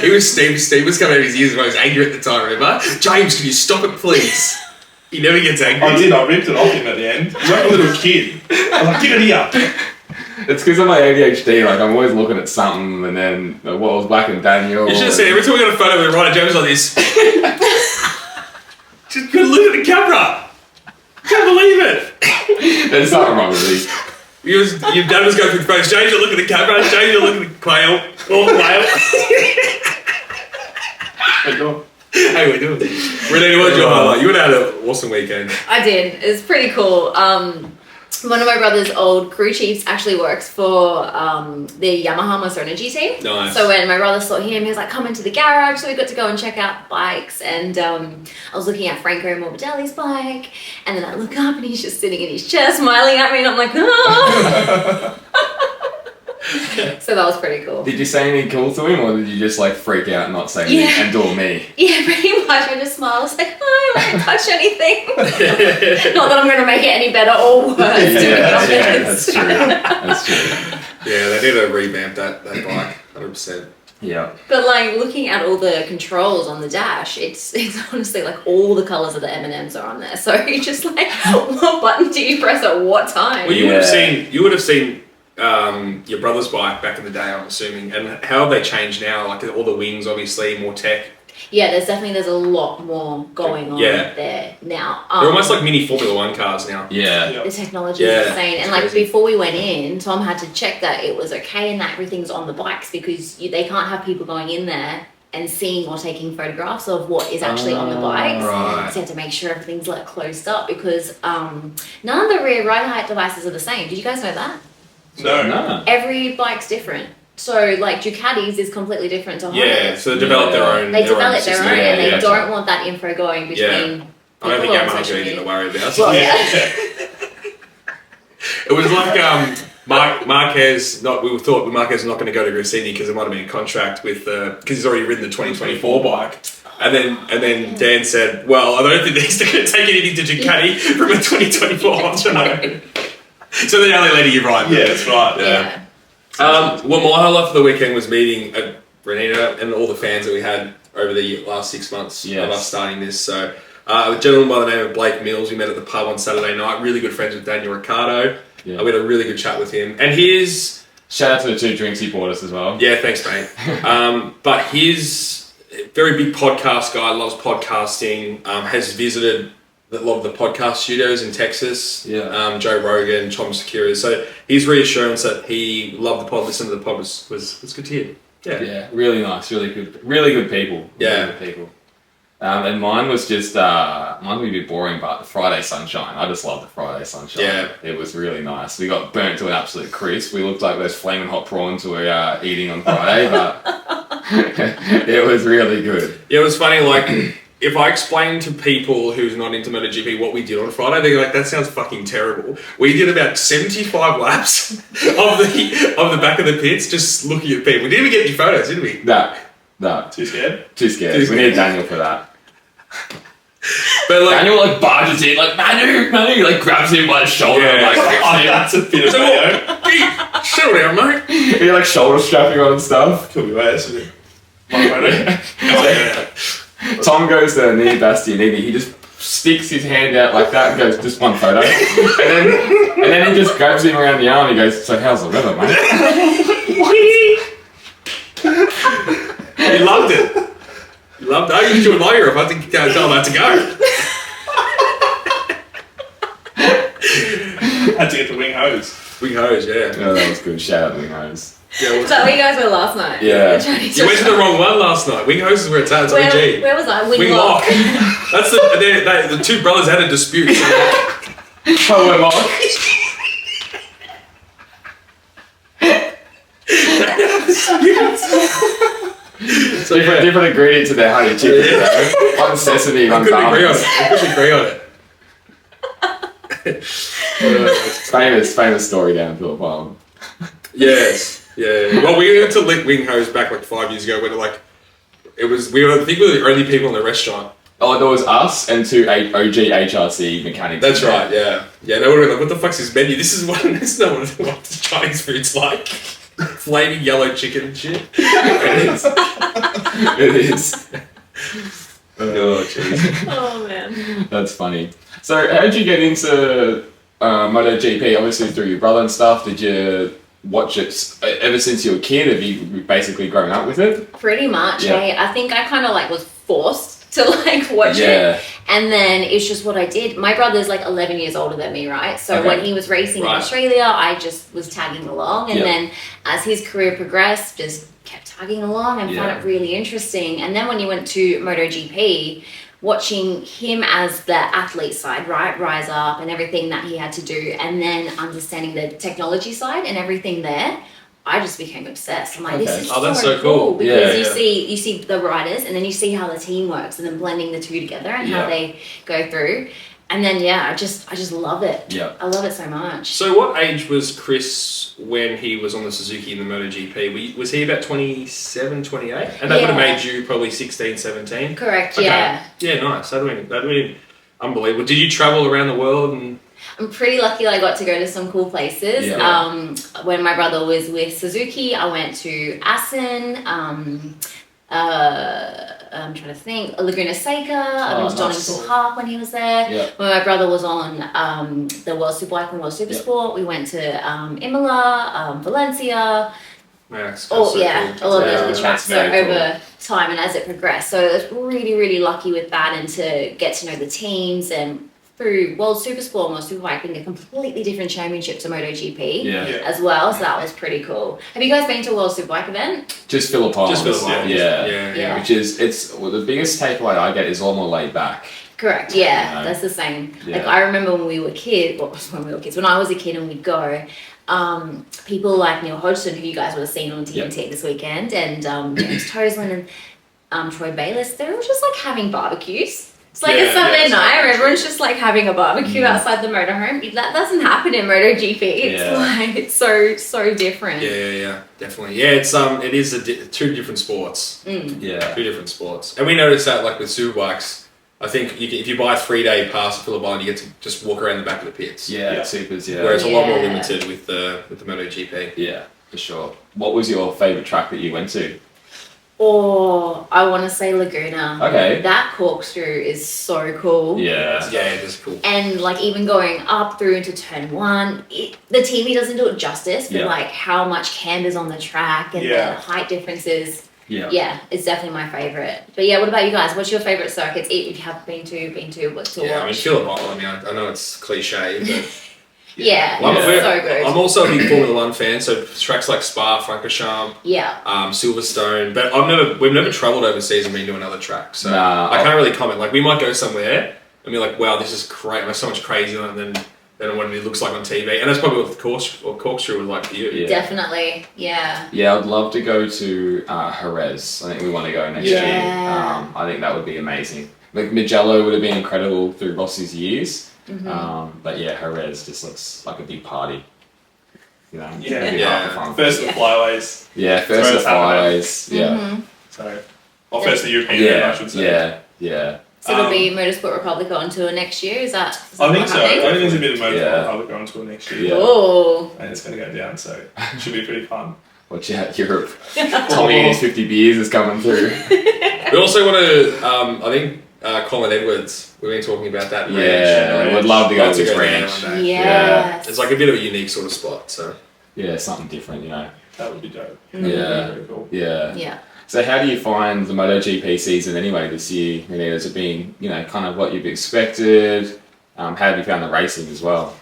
He was Steve was coming out of his ears when I was angry at the time, remember? James, can you stop it please? He never gets angry. I did, I ripped it off him at the end. He's like a little kid. I was like, give it here. It's because of my ADHD, like I'm always looking at something and then what was Black and Daniel. You should have seen every time we got a photo with Ryder James like this. Just couldn't look at the camera. Can't believe it. There's something wrong with these. Your dad was going through the photos. James, you look at the camera. James, you look at the quail. All the quail. Hey, we're doing this. Renita, what was your highlight? You would have had an awesome weekend. I did. It was pretty cool. One of my brother's old crew chiefs actually works for the Yamaha Monster Energy team. Nice. So when my brother saw him, he was like, come into the garage. So we got to go and check out bikes. And I was looking at Franco Morbidelli's bike. And then I look up and he's just sitting in his chair smiling at me. And I'm like, oh. So that was pretty cool. Did you say anything cool to him or did you just like freak out and not say anything and do all me? Yeah, pretty much. I just smiled. I was like, oh, I won't touch anything. Not that I'm going to make it any better or worse. That's true. That's true. Yeah, they need to revamp that bike, 100%. Yeah. But like looking at all the controls on the dash, it's honestly like all the colours of the M&Ms are on there. So you're just like, what button do you press at what time? Well, you would have seen your brother's bike back in the day, I'm assuming, and how have they changed now? Like all the wings, obviously, more tech. there's a lot more going on Yeah. there now. They're almost like mini Formula One cars now. Yeah. The technology is insane. And like crazy. before we went in, Tom had to check that it was okay and that everything's on the bikes because they can't have people going in there and seeing or taking photographs of what is actually on the bikes. Right. So you have to make sure everything's like closed up because none of the rear ride height devices are the same. Did you guys know that? No. Every bike's different. So like Ducatis is completely different to Honda. Yeah, so they develop their own. They develop their system. own, Yeah, and they yeah. don't want that info going between. I don't think people on Yamaha's got social anything to media. worry about. Well, It was like Marquez. We thought Marquez was not going to go to Gresini because there might have been a contract with because he's already ridden the 2024 bike. And then Dan said, "Well, I don't think he's going to take anything to Ducati from a 2024 Honda." So the only lady you're right. Yeah, that's right. Yeah. Well, my highlight for the weekend was meeting Renita and all the fans that we had over the last 6 months of us starting this. So, a gentleman by the name of Blake Mills, we met at the pub on Saturday night. Really good friends with Daniel Ricciardo. Yeah. We had a really good chat with him. And his... Shout out to the 2 drinks he bought us as well. Yeah, thanks, mate. But his very big podcast guy, loves podcasting, has visited a lot of the podcast studios in Texas. Yeah. Joe Rogan, Tom Segura. So his reassurance that he loved the pod, listened to the pod was good to hear. Yeah, really nice, really good people. Really good people. And mine was just mine would be a bit boring, but the Friday sunshine. I just love the Friday sunshine. Yeah. It was really nice. We got burnt to an absolute crisp. We looked like those flaming hot prawns we were eating on Friday, but it was really good. Yeah, it was funny. Like, if I explain to people who's not into MotoGP what we did on Friday, they're like, "That sounds fucking terrible." We did about 75 laps of the back of the pits, just looking at people. We didn't even get any photos, did we? No, Too scared? too scared. We need Daniel for that. But like, Daniel like barges in, like Manu, like grabs him by the shoulder, and, like grips Oh, him. that's a bit of so video. hey, settle down, mate. He like shoulder strapping on and stuff. Could be worse. Isn't it? One photo. Yeah. Tom goes to near Bastianini. He just sticks his hand out like that and goes, "Just one photo," and then he just grabs him around the arm. And he goes, "So how's the weather, mate?" He loved it. He loved it. I used to a lawyer if I think tell him how to go. Had to get the wing hose. Wing hose, yeah. Oh, that was good. Shout out to Wing Hose. Yeah, Is that where you guys were last night? Yeah. you went to the wrong one last night. Wing hose is where it's at. It's OG. Where was I? Wing lock. That's the two brothers had a dispute. So Oh, we're Mark. different ingredient to their honey chicken. Yeah. One sesame, one couldn't agree on almonds. it. I couldn't agree on it. Famous story down Phillip Island. Yes. Yeah. Well, we went to Lick Wing Hose back like 5 years ago when we were the only people in the restaurant. Oh, there was us and 2 OG HRC mechanics. That's right, yeah. Yeah, they would have been like, "What the fuck's his menu? This is not what the Chinese food's like." Flaming yellow chicken and shit. It is. Oh, jeez. Oh man. That's funny. So, how did you get into MotoGP? Obviously through your brother and stuff. Did you watch it ever since you were a kid? Have you basically grown up with it? Pretty much. Yeah. Hey, I think I kind of like was forced to like watch it, and then it's just what I did. My brother's like 11 years older than me, right? So when he was racing in Australia, I just was tagging along, and then as his career progressed, just kept tagging along and found it really interesting. And then when he went to MotoGP, watching him as the athlete side, right, rise up and everything that he had to do, and then understanding the technology side and everything there, I just became obsessed. I'm like, this is that's so so cool. because Yeah, you see the riders, and then you see how the team works, and then blending the two together and how they go through. And then I just love it. Yeah. I love it so much. So what age was Chris when he was on the Suzuki in the MotoGP? Was he about 27, 28? And that would have made you probably 16, 17? Correct, Okay. yeah. Yeah, nice. That'd been unbelievable. Did you travel around the world? And I'm pretty lucky that I got to go to some cool places. Yeah. When my brother was with Suzuki, I went to Assen, I'm trying to think, Laguna Seca, I went to Donington Park when he was there. Yeah. When my brother was on the World Superbike and World Supersport, we went to Imola, Valencia, Max. Oh so yeah, cool. a lot Yeah, of the tracks that's very over time and as it progressed. So I was really, really lucky with that and to get to know the teams and through World Supersport and World Superbike being a completely different championship to MotoGP Yeah. as well. So that was pretty cool. Have you guys been to a World Superbike event? Just Phillip Island. Just Phillip Island. Yeah. Yeah. Which is, the biggest takeaway I get is all more laid back. Correct. Yeah, You know? that's the same. Yeah. Like I remember when we were kids. When I was a kid and we'd go. People like Neil Hodgson, who you guys would have seen on TNT this weekend, and James Toseland and Troy Bayliss, they're all just like having barbecues. It's like a Sunday night where everyone's just like having a barbecue outside the motorhome. That doesn't happen in MotoGP. It's like it's so different. Yeah, definitely. Yeah, it is two different sports. Yeah. Two different sports, and we noticed that like with superbikes. I think if you buy a 3-day pass at Phillip Island, you get to just walk around the back of the pits. Yeah, supers, yeah. Where it's a lot more limited with the MotoGP. Yeah, for sure. What was your favourite track that you went to? Or I want to say Laguna. Okay. That corkscrew is so cool. Yeah. Yeah, it is cool. And like even going up through into turn one, the TV doesn't do it justice, but Yeah. like how much camber's on the track and the height differences. Yeah. It's definitely my favourite. But yeah, what about you guys? What's your favourite circuits if you have been to what's to Yeah, I mean, watch? Phillip Island, I know it's cliche, but... Yeah, Well, it's so good. I'm also a big Formula 1 fan, so tracks like Spa, Francorchamps, Silverstone, but we've never travelled overseas and been to another track, so I can't really comment. Like, we might go somewhere and be like, wow, this is great, there's so much crazier than what it looks like on TV, and that's probably what the corkscrew was like for you. Yeah. Definitely, yeah. Yeah, I'd love to go to Jerez. I think we want to go next year. I think that would be amazing. Like Mugello would have been incredible through Rossi's years. But yeah, Jerez just looks like a big party. You know, First of the flyways. Yeah, first of the flyways. Yeah. So, or first the European event, I should say. Yeah. So it'll be Motorsport Republica on tour next year. Is that I think so. I happening? think there's a bit of Motorsport Republica on tour next year. Yeah. Oh. And it's going to go down, so it should be pretty fun. Watch out, Europe. Tommy and his 50 beers is coming through. We also want to, I think, Colin Edwards, we've been talking about that. Yeah, we'd love to go to this ranch. Yes. It's like a bit of a unique sort of spot, so. Yeah, something different, you know. That would be dope. Yeah. Very cool. Yeah. So how do you find the MotoGP season anyway this year? I mean, has it been, kind of what you've expected? How have you found the racing as well?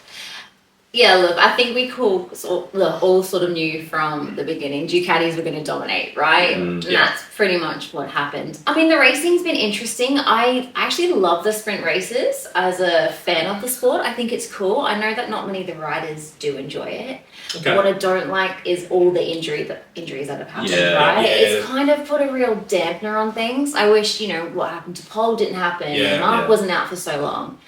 Yeah, look, I think we all sort of knew from the beginning Ducatis were going to dominate, right? And that's pretty much what happened. I mean, the racing's been interesting. I actually love the sprint races as a fan of the sport. I think it's cool. I know that not many of the riders do enjoy it. Okay. What I don't like is all the injuries that have happened, right? Yeah. It's kind of put a real dampener on things. I wish, what happened to Paul didn't happen. Mark wasn't out for so long.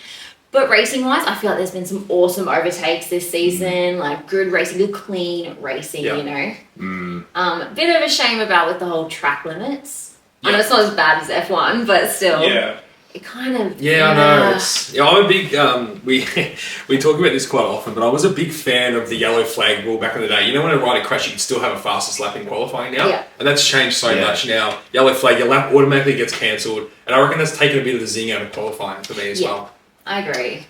But racing-wise, I feel like there's been some awesome overtakes this season, like good racing, good clean racing, Bit of a shame about with the whole track limits. I know it's not as bad as F1, but still. Yeah. It kind of... I know. I'm a big... we talk about this quite often, but I was a big fan of the yellow flag rule back in the day. You know when a rider crashes, you can still have a fastest lap in qualifying now? Yeah. And that's changed so much now. Yellow flag, your lap automatically gets cancelled. And I reckon that's taken a bit of the zing out of qualifying for me as well. I agree.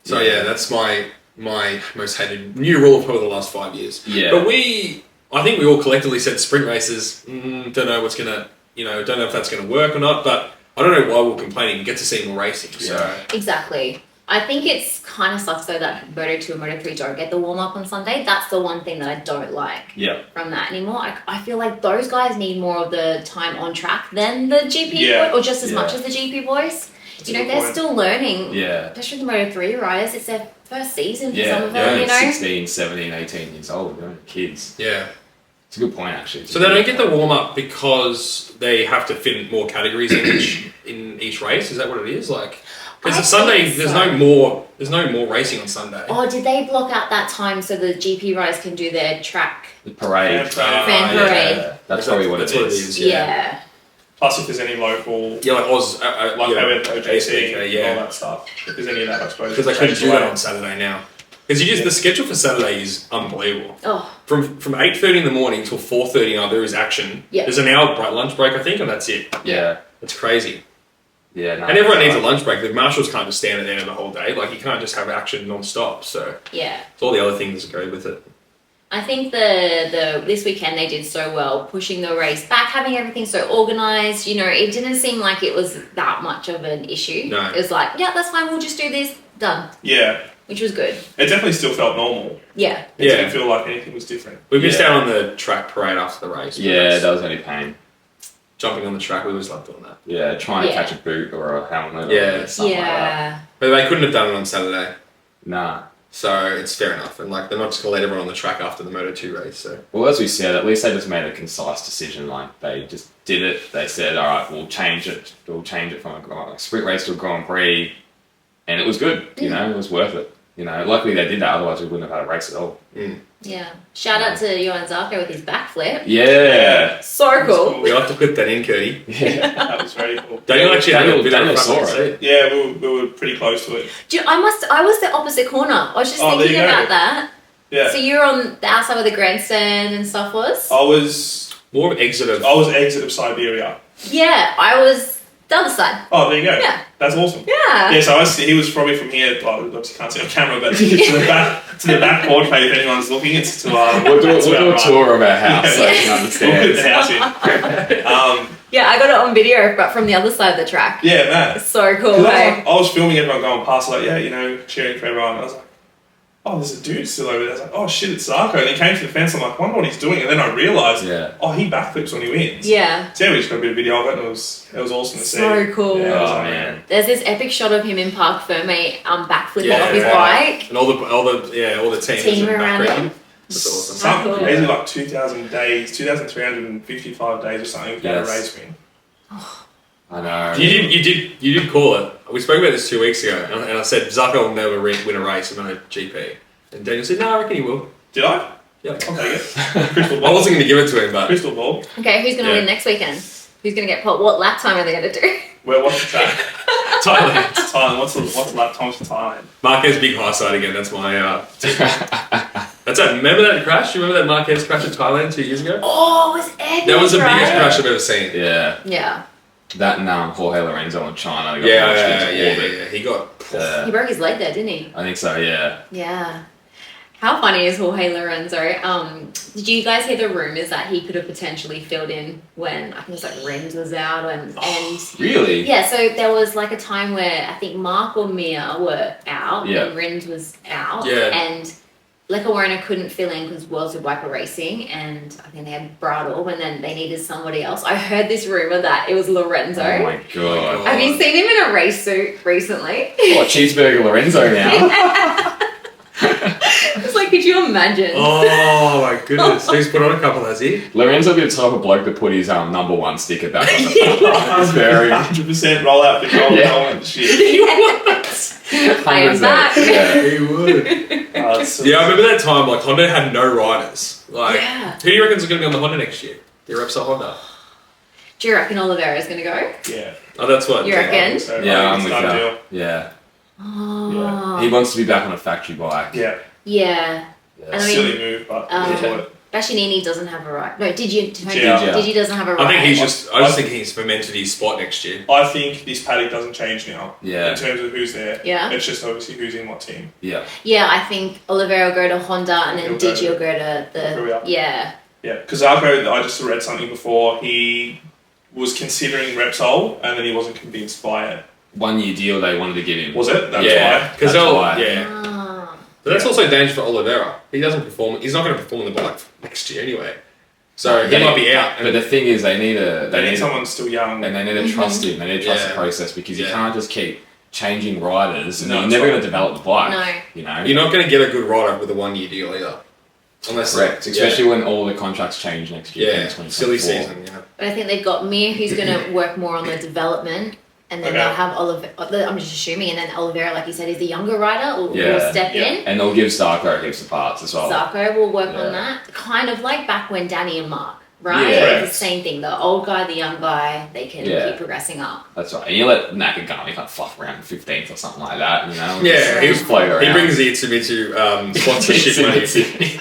So that's my most hated new rule of probably the last 5 years. Yeah. But I think we all collectively said sprint races, don't know what's going to, don't know if that's going to work or not, but I don't know why we're complaining. We get to see more racing. So. Exactly. I think it's kind of sucks though that Moto2 and Moto3 don't get the warm-up on Sunday. That's the one thing that I don't like from that anymore. I feel like those guys need more of the time on track than the GP boys, or just as much as the GP boys. They're still learning, especially the Moto3 riders. It's their first season for some of them, 16, 17, 18 years old, kids. Yeah. It's a good point, actually. So they don't get the warm-up because they have to fit more categories in each race? Is that what it is? Like, because Sunday, there's no more racing on Sunday. Oh, did they block out that time so the GP riders can do their track? The parade. Fan parade. Yeah. That's probably what it is. Yeah. Plus, if there's any local... like Oz... OJC, all that stuff. If there's any of that, I suppose. Because they couldn't do that on Saturday now. Because the schedule for Saturday is unbelievable. Oh. From 8:30 in the morning till 4:30 now, there is action. Yeah. There's an hour lunch break, I think, and that's it. Yeah. It's crazy. Yeah. No, and everyone needs a lunch break. The marshals can't just stand there the whole day. Like, you can't just have action non-stop. So yeah, it's all the other things that go with it. I think the this weekend they did so well, pushing the race back, having everything so organised. You know, it didn't seem like it was that much of an issue. No. It was like, yeah, that's fine. We'll just do this. Done. Yeah. Which was good. It definitely still felt normal. Yeah. It didn't feel like anything was different. We missed out on the track parade after the race. Yeah, that was only pain. Jumping on the track, we always loved doing that. Yeah, trying to catch a boot or a helmet Yeah. or something like that. But they couldn't have done it on Saturday. Nah. So it's fair enough. And like they're not just going to let everyone on the track after the Moto2 race. So Well, as we said, at least they just made a concise decision. Like, they just did it. They said, all right, we'll change it. We'll change it from a sprint race to a Grand Prix. And it was good. You know, it was worth it. You know, luckily they did that. Otherwise, we wouldn't have had a race at all. Yeah. Shout out to Johan Zarco with his backflip. Yeah. So cool. we'll have to put that in, Curdy. Yeah. That was very cool. Daniel actually had a bit of a Daniel front saw seat. Yeah, we were pretty close to it. I was the opposite corner. I was just Oh, there thinking you go. about that. Yeah. So you're on the outside where the grandstand and stuff was? I was More of an exit of... exit of Siberia. Yeah, I was the other side. Oh, there you go. Yeah. That's awesome. Yeah. Yeah, so he was probably from here. Well, obviously can't see on camera, but to the back quad page. If anyone's looking, it's to We'll do a tour of our house so Yeah. you can We'll understand. put the house in. Yeah, I got it on video, but from the other side of the track. Yeah, man. So cool. 'Cause Hey? I was filming everyone going past, like, yeah, you know, cheering for everyone. I was like, oh, there's a dude still over there. I was like, oh shit, it's Zarco. And he came to the fence. I'm like, wonder what he's doing. And then I realised, oh, he backflips when he wins. Yeah. So yeah, we just got a bit of video of it, and it was awesome to see. So cool. Yeah, it was Oh, unreal. man. There's this epic shot of him in Park Ferme backflipping Yeah. off his bike. And all the teams Team in the around background. him. That's awesome. Some Cool. crazy like 2,000 days, 2,355 days or something without a race win. I know. You did call it. We spoke about this 2 weeks ago, and I said Zarco will never win a race in MotoGP. And Daniel said, no, I reckon he will. Did I? Yeah. I'll take it. Crystal I ball. wasn't going to give it to him, but... Crystal ball. Okay, who's going to Yeah. win next weekend? Who's going to get put? What lap time are they going to do? What's the track? Thailand. Thailand. What's the lap times for Thailand? Marquez big high side again, that's my... That's that. Remember that crash? You remember that Marquez crash in Thailand 2 years ago? Oh, it was epic. That was the right? biggest crash I've ever seen. Yeah. Yeah. That and Jorge Lorenzo in China. Got Yeah, launched into orbit. yeah. He got... He broke his leg there, didn't he? I think so, yeah. Yeah. How funny is Jorge Lorenzo? Did you guys hear the rumours that he could have potentially filled in when I think it was like Renz was out and Really? yeah, so there was like a time where I think Mark or Mia were out Yeah. and Renz was out Yeah. and Leca Warner couldn't fill in because Worlds with Wiper Racing and I think they had Bradle and then they needed somebody else. I heard this rumour that it was Lorenzo. Oh my god. Have you seen him in a race suit recently? What, Cheeseburger Lorenzo now? It's like, could you imagine? Oh my goodness. He's put on a couple, has he? Lorenzo would be the type of bloke to put his number one sticker back on the front. It's very 100% roll out the gold helmet shit. I am back. Yeah. He would. Yeah, I remember that time, like, Honda had no riders. Like, Yeah. who do you reckon's going to be on the Honda next year? The Repsol Honda. Do you reckon Oliveira's going to go? Yeah. Oh, that's what. You reckon? So, Yeah, I'm it's with done you. deal. Yeah. Oh. He wants to be back on a factory bike. Yeah. Yeah. Yeah. And I mean, Silly move, but we'll do it. Bashinini doesn't have a right. No, Digi Gigi doesn't have a right. I think he's just. I just think he's fermented his spot next year. I think this paddock doesn't change now. Yeah. In terms of who's there. Yeah. It's just obviously who's in what team. Yeah. Yeah, I think Oliveira will go to Honda and then He'll go Digi will go to the. Korea. Yeah. Yeah. Because Zarco, I just read something before, he was considering Repsol and then he wasn't convinced by it. 1 year deal they wanted to give him. Was it? That's Yeah. why. Because That's why. yeah. Ah. But that's also dangerous for Oliveira. He doesn't perform. He's not going to perform on the bike next year anyway. So he might be out. But the thing is, they need They need someone still young. and they need to trust him. They need to trust Yeah. the process because you Yeah. can't just keep changing riders and No, you're that's never right. going to develop the bike. No. You know. You're not going to get a good rider with a 1 year deal either. Unless Correct. Especially when all the contracts change next year. in yeah, 2024. silly season. Yeah. But I think they've got Mir who's going to work more on the development. And then Okay. they'll have Oliveira, I'm just assuming, and then Oliveira, like you said, is the younger rider, will step Yeah. in. And they'll give Zarco heaps of parts as well. Zarco will work Yeah. on that. Kind of like back when Danny and Mark, right? Yeah. It's the same thing. The old guy, the young guy, they can Yeah. keep progressing up. That's right. And you let Nakagami kind of fluff around 15th or something like that, you know? Yeah, Just float around. He brings the Itsumitsu sponsorship money.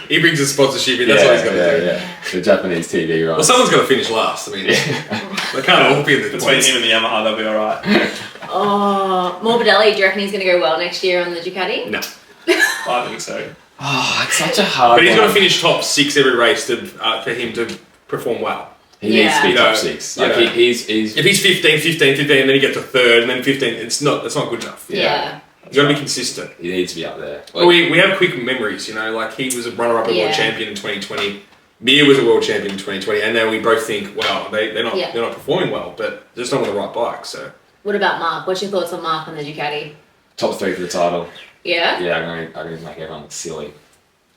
He brings the sponsorship in. That's what he's going to do. Yeah. The Japanese TV, right? Well, someone's got to finish last. I mean, they can't all be in the Between points. him and the Yamaha, they'll be alright. Oh, Morbidelli, do you reckon he's going to go well next year on the Ducati? No. I think so. Oh, it's such a hard But he's got to one. finish top 6 every race for him to perform well. He needs to be You top know, 6. you Like, know. he's If he's 15, and then he gets to 3rd, and then 15, that's not good enough. Yeah. You've got to be consistent. he needs to be up there. Well, we have quick memories, you know, like he was a runner-up and Yeah. world champion in 2020. Mir was a world champion in 2020, and now we both think, wow, they're not performing well, but just not on the right bike. So What about Mark? What's your thoughts on Mark on the Ducati? Top 3 for the title. Yeah? Yeah, I'm going to make everyone look silly.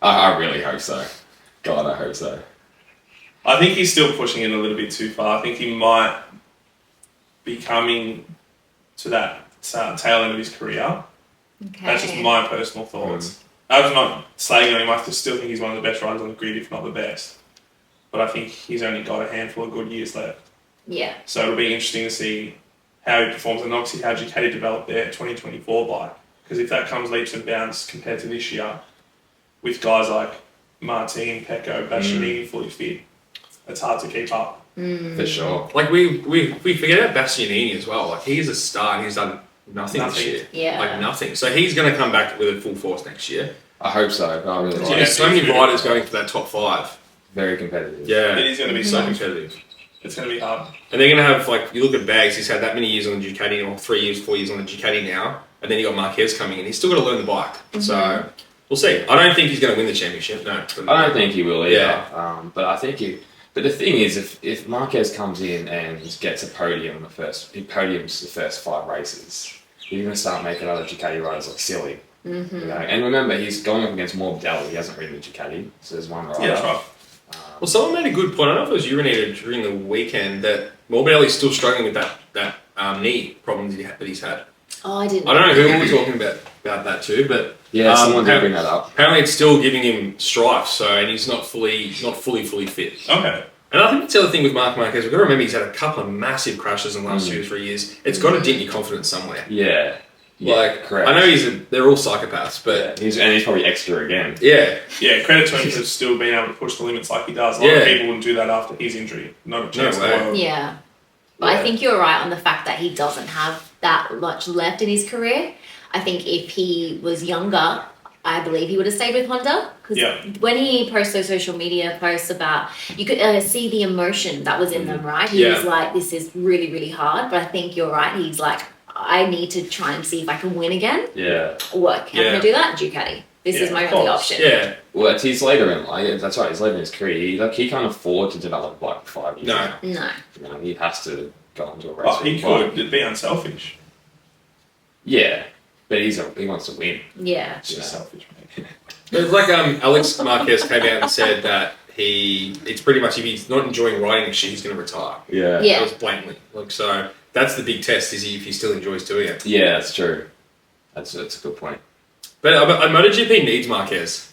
I really hope so. God, I hope so. I think he's still pushing it a little bit too far. I think he might be coming to that tail end of his career. Okay. That's just my personal thoughts. I'm not slagging on him. I still think he's one of the best riders on the grid, if not the best. But I think he's only got a handful of good years left. Yeah. So it'll be interesting to see how he performs and obviously how Ducati develop their 2024 bike. Because if that comes leaps and bounds compared to this year, with guys like Martin, Pecco, Bastianini fully fit, it's hard to keep up. For sure. like we forget about Bastianini as well. Like he's a star and he's done nothing this year. Yeah. Like nothing. So he's going to come back with a full force next year. I hope so. I really like There's it. so many riders going for that top 5. Very competitive. Yeah. It is going to be So so competitive. It's going to be hard. And they're going to have, like, you look at Bags, he's had that many years on the Ducati, or 3 years, 4 years on the Ducati now, and then you got Marquez coming in. He's still got to learn the bike. So we'll see. I don't think he's going to win the championship, no. I don't think he will either. Yeah. But I think he. But the thing is, if Marquez comes in and gets a podium he podiums the first 5 races, you're going to start making other Ducati riders look silly. You know? And remember, he's going up against Morbidelli. He hasn't ridden the Ducati, so there's one rider. Yeah, that's right. Well, someone made a good point. I don't know if it was Renita during the weekend that Morbidelli's still struggling with that knee problem that he's had. Oh, I didn't. I don't know who we were talking about that too, but Yeah, someone did bring that up. apparently it's still giving him strife. So, and he's not fully fit. Okay. And I think that's the other thing with Marc Marquez. We've got to remember he's had a couple of massive crashes in the last 2 or 3 years. It's got to dent your confidence somewhere. Yeah. Like, correct. I know they're all psychopaths, but he's probably extra again. yeah. Yeah, credit to him for still being able to push the limits like he does. A lot of people wouldn't do that after his injury. Not a chance in the way. world. Yeah. But I think you're right on the fact that he doesn't have that much left in his career. I think if he was younger, I believe he would have stayed with Honda. Because when he posts those social media posts about, you could see the emotion that was in them, right? He was like, this is really, really hard. But I think you're right. He's like, I need to try and see if I can win again. Yeah. What? How can I do that? Ducati. This is my only option. Yeah. Well, he's later in life. That's right. He's later in his career. He can't afford to develop like 5 years. No. No. You know, he has to go into a race. But he with a bike. could be unselfish. Yeah, but he wants to win. Yeah. It's just selfish, mate. It's like Alex Marquez came out and said that it's pretty much if he's not enjoying riding next year, he's going to retire. Yeah. Yeah. That was blatantly. Like, so that's the big test, is if he still enjoys doing it. Yeah, that's true. That's a good point. But MotoGP needs Marquez.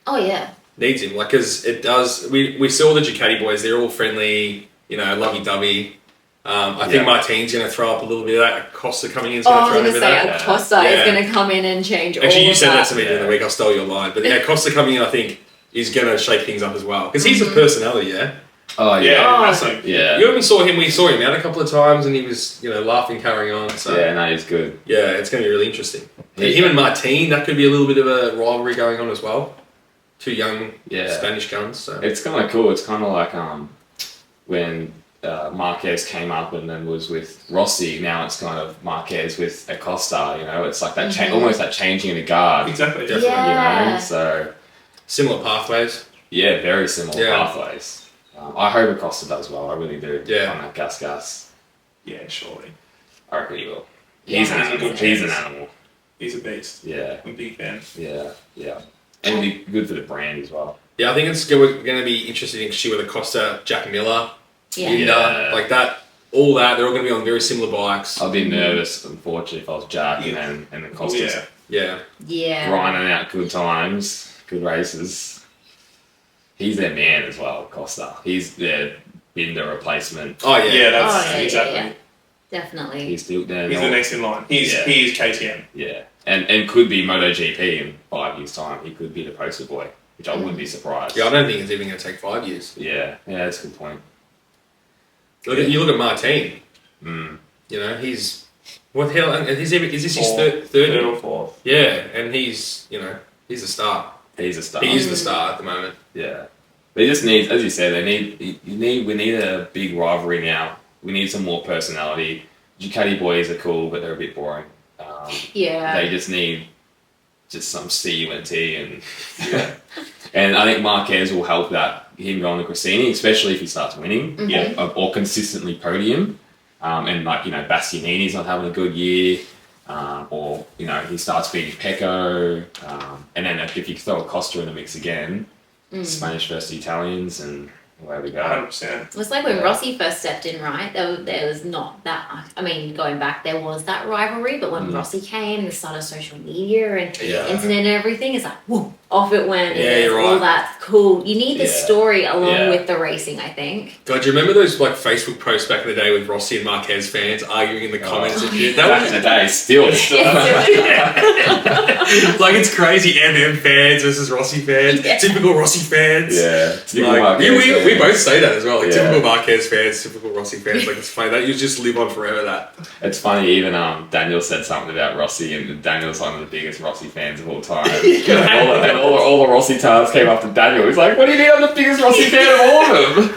Oh, yeah. Needs him. Like, because it does. We saw the Ducati boys, they're all friendly, lovey-dovey. I think Martin's going to throw up a little bit of that. Costa coming in is going to I throw was in a going bit to of say, that. Acosta is going to come in and change all Actually, you of said that that. to me during the week. I stole your line. But yeah, Costa coming in, I think, is going to shake things up as well. Because he's a personality, yeah? Oh, yeah. Yeah, Oh. massive. Yeah. You even saw him, we saw him out a couple of times and he was, laughing, carrying on. So Yeah, no, he's good. yeah, it's going to be really interesting. Yeah. Him and Martin, that could be a little bit of a rivalry going on as well. 2 young Spanish guns. So. It's kind of cool. It's kind of like when Marquez came up and then was with Rossi. Now it's kind of Marquez with Acosta. It's like that almost that changing of the guard. Exactly. Yeah. So Similar pathways. yeah, very similar Yeah. pathways. I hope Acosta does well. I really do. Yeah. On that gas. Yeah, surely. I reckon he will. Yeah. He's an He's a animal. good He's an chance. animal. He's a beast. Yeah. I'm a big fan. Yeah. And be good for the brand as well. Yeah, I think it's going to be interesting to see whether Costa, Jack Miller, Yeah. Linda, Yeah. like that, all that, they're all going to be on very similar bikes. I'd be nervous, unfortunately, if I was Jack and then Costa's Yeah. Yeah. grinding out good times, good races. He's their man as well, Costa. He's their Binder replacement. Oh, yeah. Yeah, that's Oh, yeah, exactly. yeah. Definitely. He's still there. He's the next in line. He is KTM. Yeah, and could be MotoGP in 5 years' time. He could be the poster boy, which I wouldn't be surprised. Yeah, I don't think it's even going to take 5 years. Yeah, that's a good point. You look at Martin. Mm. He's... What the hell? Is this his Fourth. third Third year? or fourth. Yeah, and he's a star. He's a star. He is the star at the moment. Yeah. They just need, as you said, we need a big rivalry now. We need some more personality. Ducati boys are cool, but they're a bit boring. They just need some CUNT and and I think Marquez will help that, him going to Cressini, especially if he starts winning or consistently podium. And Bastianini's not having a good year, or he starts beating Pecco, and then if you throw a Costa in the mix again, Spanish versus Italians, and away we go. 100%. It's like when Rossi first stepped in, right? There was not that. I mean, going back, there was that rivalry, but when Rossi came, the start of social media and internet and everything, it's like, whoa, off it went. Yeah, you're right. All that cool. You need the story along with the racing, I think. God, do you remember those Facebook posts back in the day with Rossi and Marquez fans arguing in the comments and shit? That Back in the day, still. Like, it's crazy. MM fans versus Rossi fans. Typical Rossi fans. Yeah. We both say that as well. Like, typical Marquez fans, typical Rossi fans. Like, it's funny that you just live on forever. That. It's funny. Even Daniel said something about Rossi, and Daniel's one of the biggest Rossi fans of all time. And all the Rossi tars came up to Daniel. He's like, "What do you mean I'm the biggest Rossi fan of all of them?"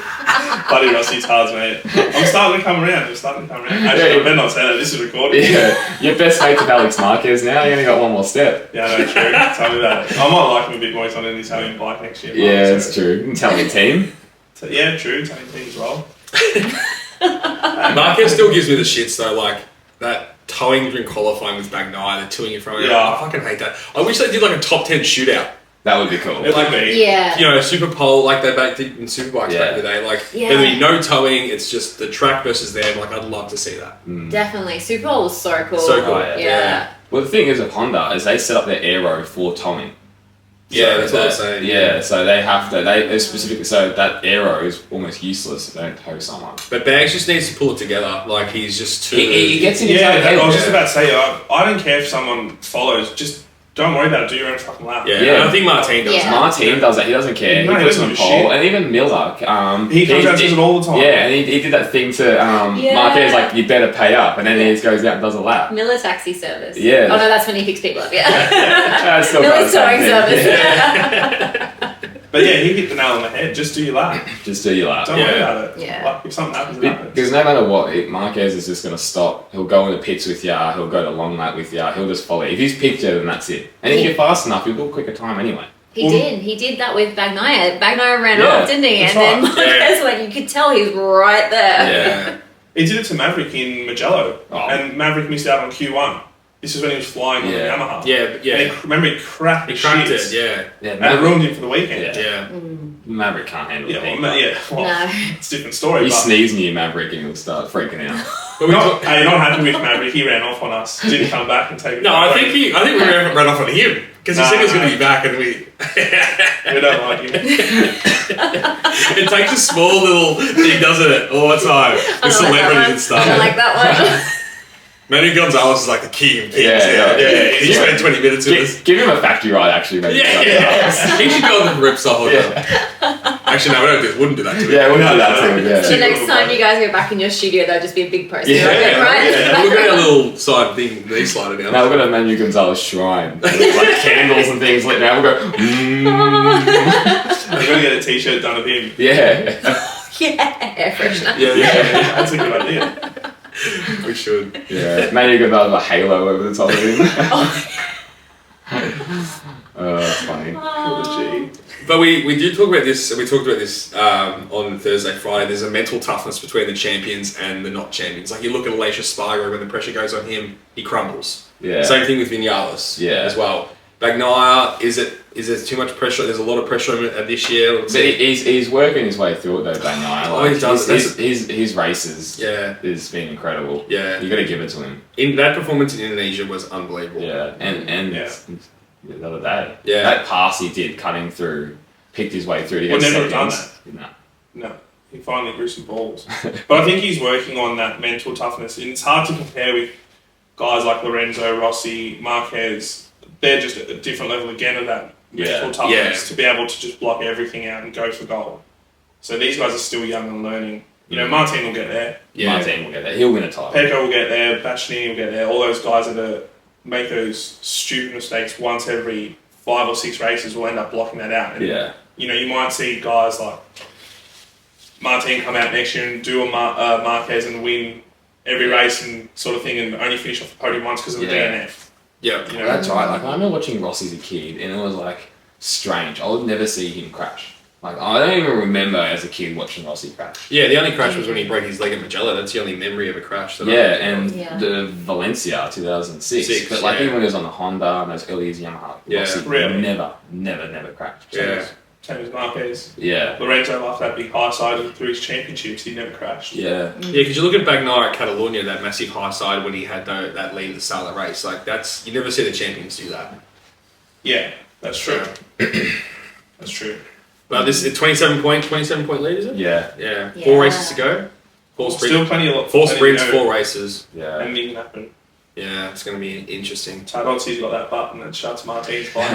Buddy Rossi tars, mate. I'm starting to come around. Actually, I better not say that. This is recorded. Yeah, your best mate's with Alex Marquez now. You only got one more step. Yeah, no, true. Tell me about it. I might like him a bit more. He's on an Italian bike next year. Yeah, that's true. Italian team. So, yeah, true. Italian team as well. Marquez still gives me the shits though, like that towing during qualifying with Bagnaia, the towing in front of me. I fucking hate that. I wish they did like a top 10 shootout. That would be cool. It would be. Super pole like they did in Superbikes back in the day. Like there'd be no towing. It's just the track versus them. Like I'd love to see that. Definitely, Super Bowl was so cool. So cool. Yeah. Well, the thing is with Honda is they set up their aero for towing. Yeah, that's what I'm saying. Yeah, so they have to. They specifically so that aero is almost useless if they don't tow someone. But Banks just needs to pull it together. Like he's just too. He gets in his own own head. head. I was just about to say, I don't care if someone follows. Just don't worry about it. Do your own fucking lap. Yeah. I think Martin does. Yeah. Martin does that. He doesn't care. No, he he puts doesn't on give a pole, shit. and even Miller. He comes out and says it all the time. Yeah, and he did that thing to Marquez, like you better pay up, and then he just goes out and does a lap. Miller taxi service. Yeah. Oh no, that's when he picks people up. Yeah. That's still Miller's kind of towing the same service. thing. But yeah, he hit the nail on the head. Just do your lap. Just do your lap. Don't worry about it. Yeah. Like, if something happens, it happens. Because no matter what, Marquez is just going to stop. He'll go in the pits with you. He'll go to long lap with you. He'll just follow. If he's picked you, then that's it. And if you're fast enough, he'll do a quicker time anyway. He did that with Bagnaia. Bagnaia ran off, didn't he? That's And then right. Marquez went. You could tell he was right there. Yeah. He did it to Maverick in Mugello, and Maverick missed out on Q1. This is when he was flying on the Yamaha. Yeah. And remember, he cracked He cracked it. Yeah. And it ruined him for the weekend. Yeah. Maverick can't handle the heat. Well, No. it's a different story. You but sneeze near Maverick and he'll start freaking out. But not happy with Maverick. He ran off on us. Didn't come back and take it. No, I think we ran off on him because he said he was going to be back, and we. We don't like him. It takes a small little thing, doesn't it? All the time with celebrities and stuff. I don't like that one. Manu Gonzalez is like the king of kings. Yeah. He spent 20 minutes with us. Give him a factory ride, actually. Maybe. He should go on the rips the whole time. Actually, no, wouldn't do that to him. Yeah, we'll do that to him. Yeah. So next time you guys go back in your studio, there'll just be a big poster. Yeah, right? Yeah, we've got a little side thing that he slided down. Now we've got a Manu Gonzalez shrine. There's like candles and things lit now. We'll go, We're going to get a t-shirt done of him. yeah. Yeah, air freshener. Yeah. That's a good idea. We should. Yeah. Manu Gonzalez with a halo over the top of him. That's funny. But we did talk about this, and we talked about this on Thursday, Friday. There's a mental toughness between the champions and the not champions. Like you look at Aleix Espargaro, when the pressure goes on him, he crumbles. Yeah. Same thing with Vinales as well. Bagnaia, is there too much pressure? There's a lot of pressure on him this year. But he's working his way through it though, Bagnaia. Oh, he does. His races has been incredible. Yeah. You got to give it to him. In that performance in Indonesia was unbelievable. Yeah. And the other day. Yeah. That pass he did cutting through, picked his way through to get Would never have done seconds. that. No. He finally grew some balls. But I think he's working on that mental toughness. And it's hard to compare with guys like Lorenzo, Rossi, Marquez. They're just at a different level again of that mental toughness to be able to just block everything out and go for goal. So these guys are still young and learning. You know, Martin will get there. Yeah. Martin will get there. He'll win a title. Pecco will get there. Bastianini will get there. All those guys that make those stupid mistakes once every 5 or 6 races will end up blocking that out. And, Yeah. you know, you might see guys like Martin come out next year and do a Marquez and win every race and sort of thing, and only finish off the podium once because of the DNF. Yeah. You know, That's right. Like I remember watching Rossi as a kid, and it was like strange. I would never see him crash. Like I don't even remember as a kid watching Rossi crash. Yeah, the only crash was when he broke his leg at Magellan. That's the only memory of a crash. That And Yeah. the Valencia 2006. But like even when he was on the Honda and those early Yamaha, Yeah. Rossi Really? never crashed. Yeah. same as Marquez. Yeah. Lorenzo, after that big high side through his championships, he never crashed. Yeah. Yeah, because you look at Bagnaia at Catalonia, that massive high side when he had that lead at the start of the race. Like you never see the champions do that. Yeah, that's true. That's true. But this is 27 point lead, is it? Yeah. Yeah. Yeah. 4 races to go. 4 sprints. Still plenty of 4 plenty sprints, to go. 4 races. Yeah. Anything can happen. Yeah, it's going to be interesting. Tadotzi's got that button that shuts Martin's fire.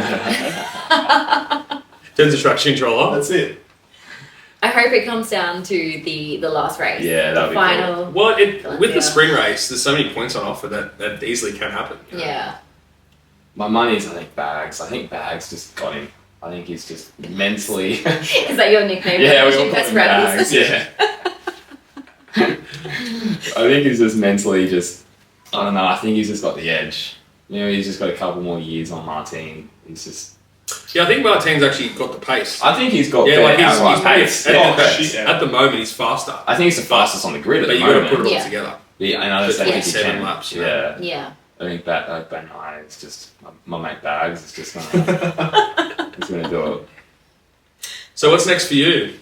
Turns the traction control on. That's it. I hope it comes down to the last race. Yeah, that'd the be final. Well, with the Valencia. spring race, there's so many points on offer that easily can happen. you know? Yeah. My money's I think Bags. I think Bags just got him. I think he's just mentally. Is that your nickname? Yeah, we Your all call best him friend? Bags. Yeah. I think he's just mentally just. I don't know. I think he's just got the edge. You know, he's just got a couple more years on Martin. He's just. Yeah, I think Martin's actually got the pace. I think he's got Yeah, like better he's outright pace. pace. At, Yeah. shit, yeah. at the moment, he's faster. I think he's the fastest on the grid at But the you got to moment. put it all Yeah. together. Yeah, I know that's Yeah. like 7 laps, you know. Yeah. Yeah. I think Bagnaia is just my mate Bags is just gonna he's gonna do it. So what's next for you?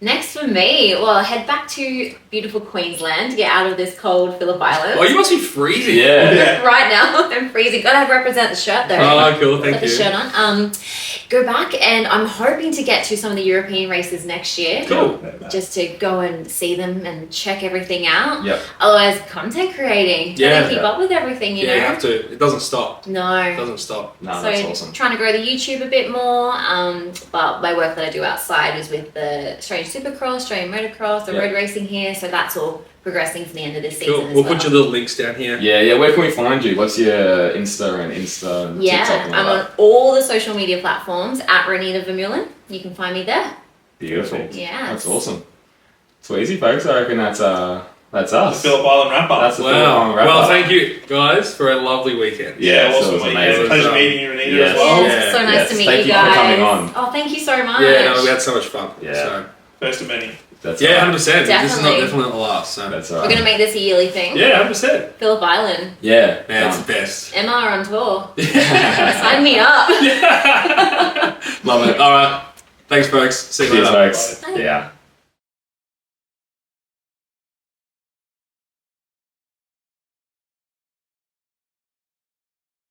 Next for me, well, head back to beautiful Queensland to get out of this cold Phillip Island. Oh, you must be freezing. Yeah. Right now, I'm freezing. Gotta represent the shirt though. Oh, cool. Put Thank the you. shirt on. Go back, and I'm hoping to get to some of the European races next year. Cool. Just to go and see them and check everything out. Yep. Otherwise, content creating. Yeah. Gotta keep up with everything, you Yeah, you know? have to. It doesn't stop. It No. doesn't stop. No, So that's awesome. trying to grow the YouTube a bit more, but my work that I do outside is with the Australian Supercross, Australian Motocross, the Yeah. road racing here, so that's all progressing for the end of this season Cool. as We'll well. put your little links down here. Yeah. Where can we find you? What's your Insta and TikTok Yeah, and I'm all on that? all the social media platforms at Renita Vermeulen. You can find me there. Beautiful. Yeah. That's awesome. So easy, folks. I reckon that's us. The Phillip Island wrap up. That's the Phillip Wow. Island wrap Well, up. thank you guys for a lovely weekend. Yeah, so it awesome. was weekend. amazing. Pleasure meeting you, Renita, Yes. as well. Yes, Yeah. so nice Yes, to meet thank you you for guys. coming on. Oh, thank you so much. Yeah, no, we had so much fun. Yeah. So. First of many. That's Yeah, all right. 100%. This is not Definitely. definitely not the last. So. That's all We're right. going to make this a yearly thing. Yeah, 100%. Phillip Island. Yeah. Man, it's done. the best. Emma on tour. Sign me up. Love it. All right. Thanks, folks. See you Cheers, later. folks. Yeah.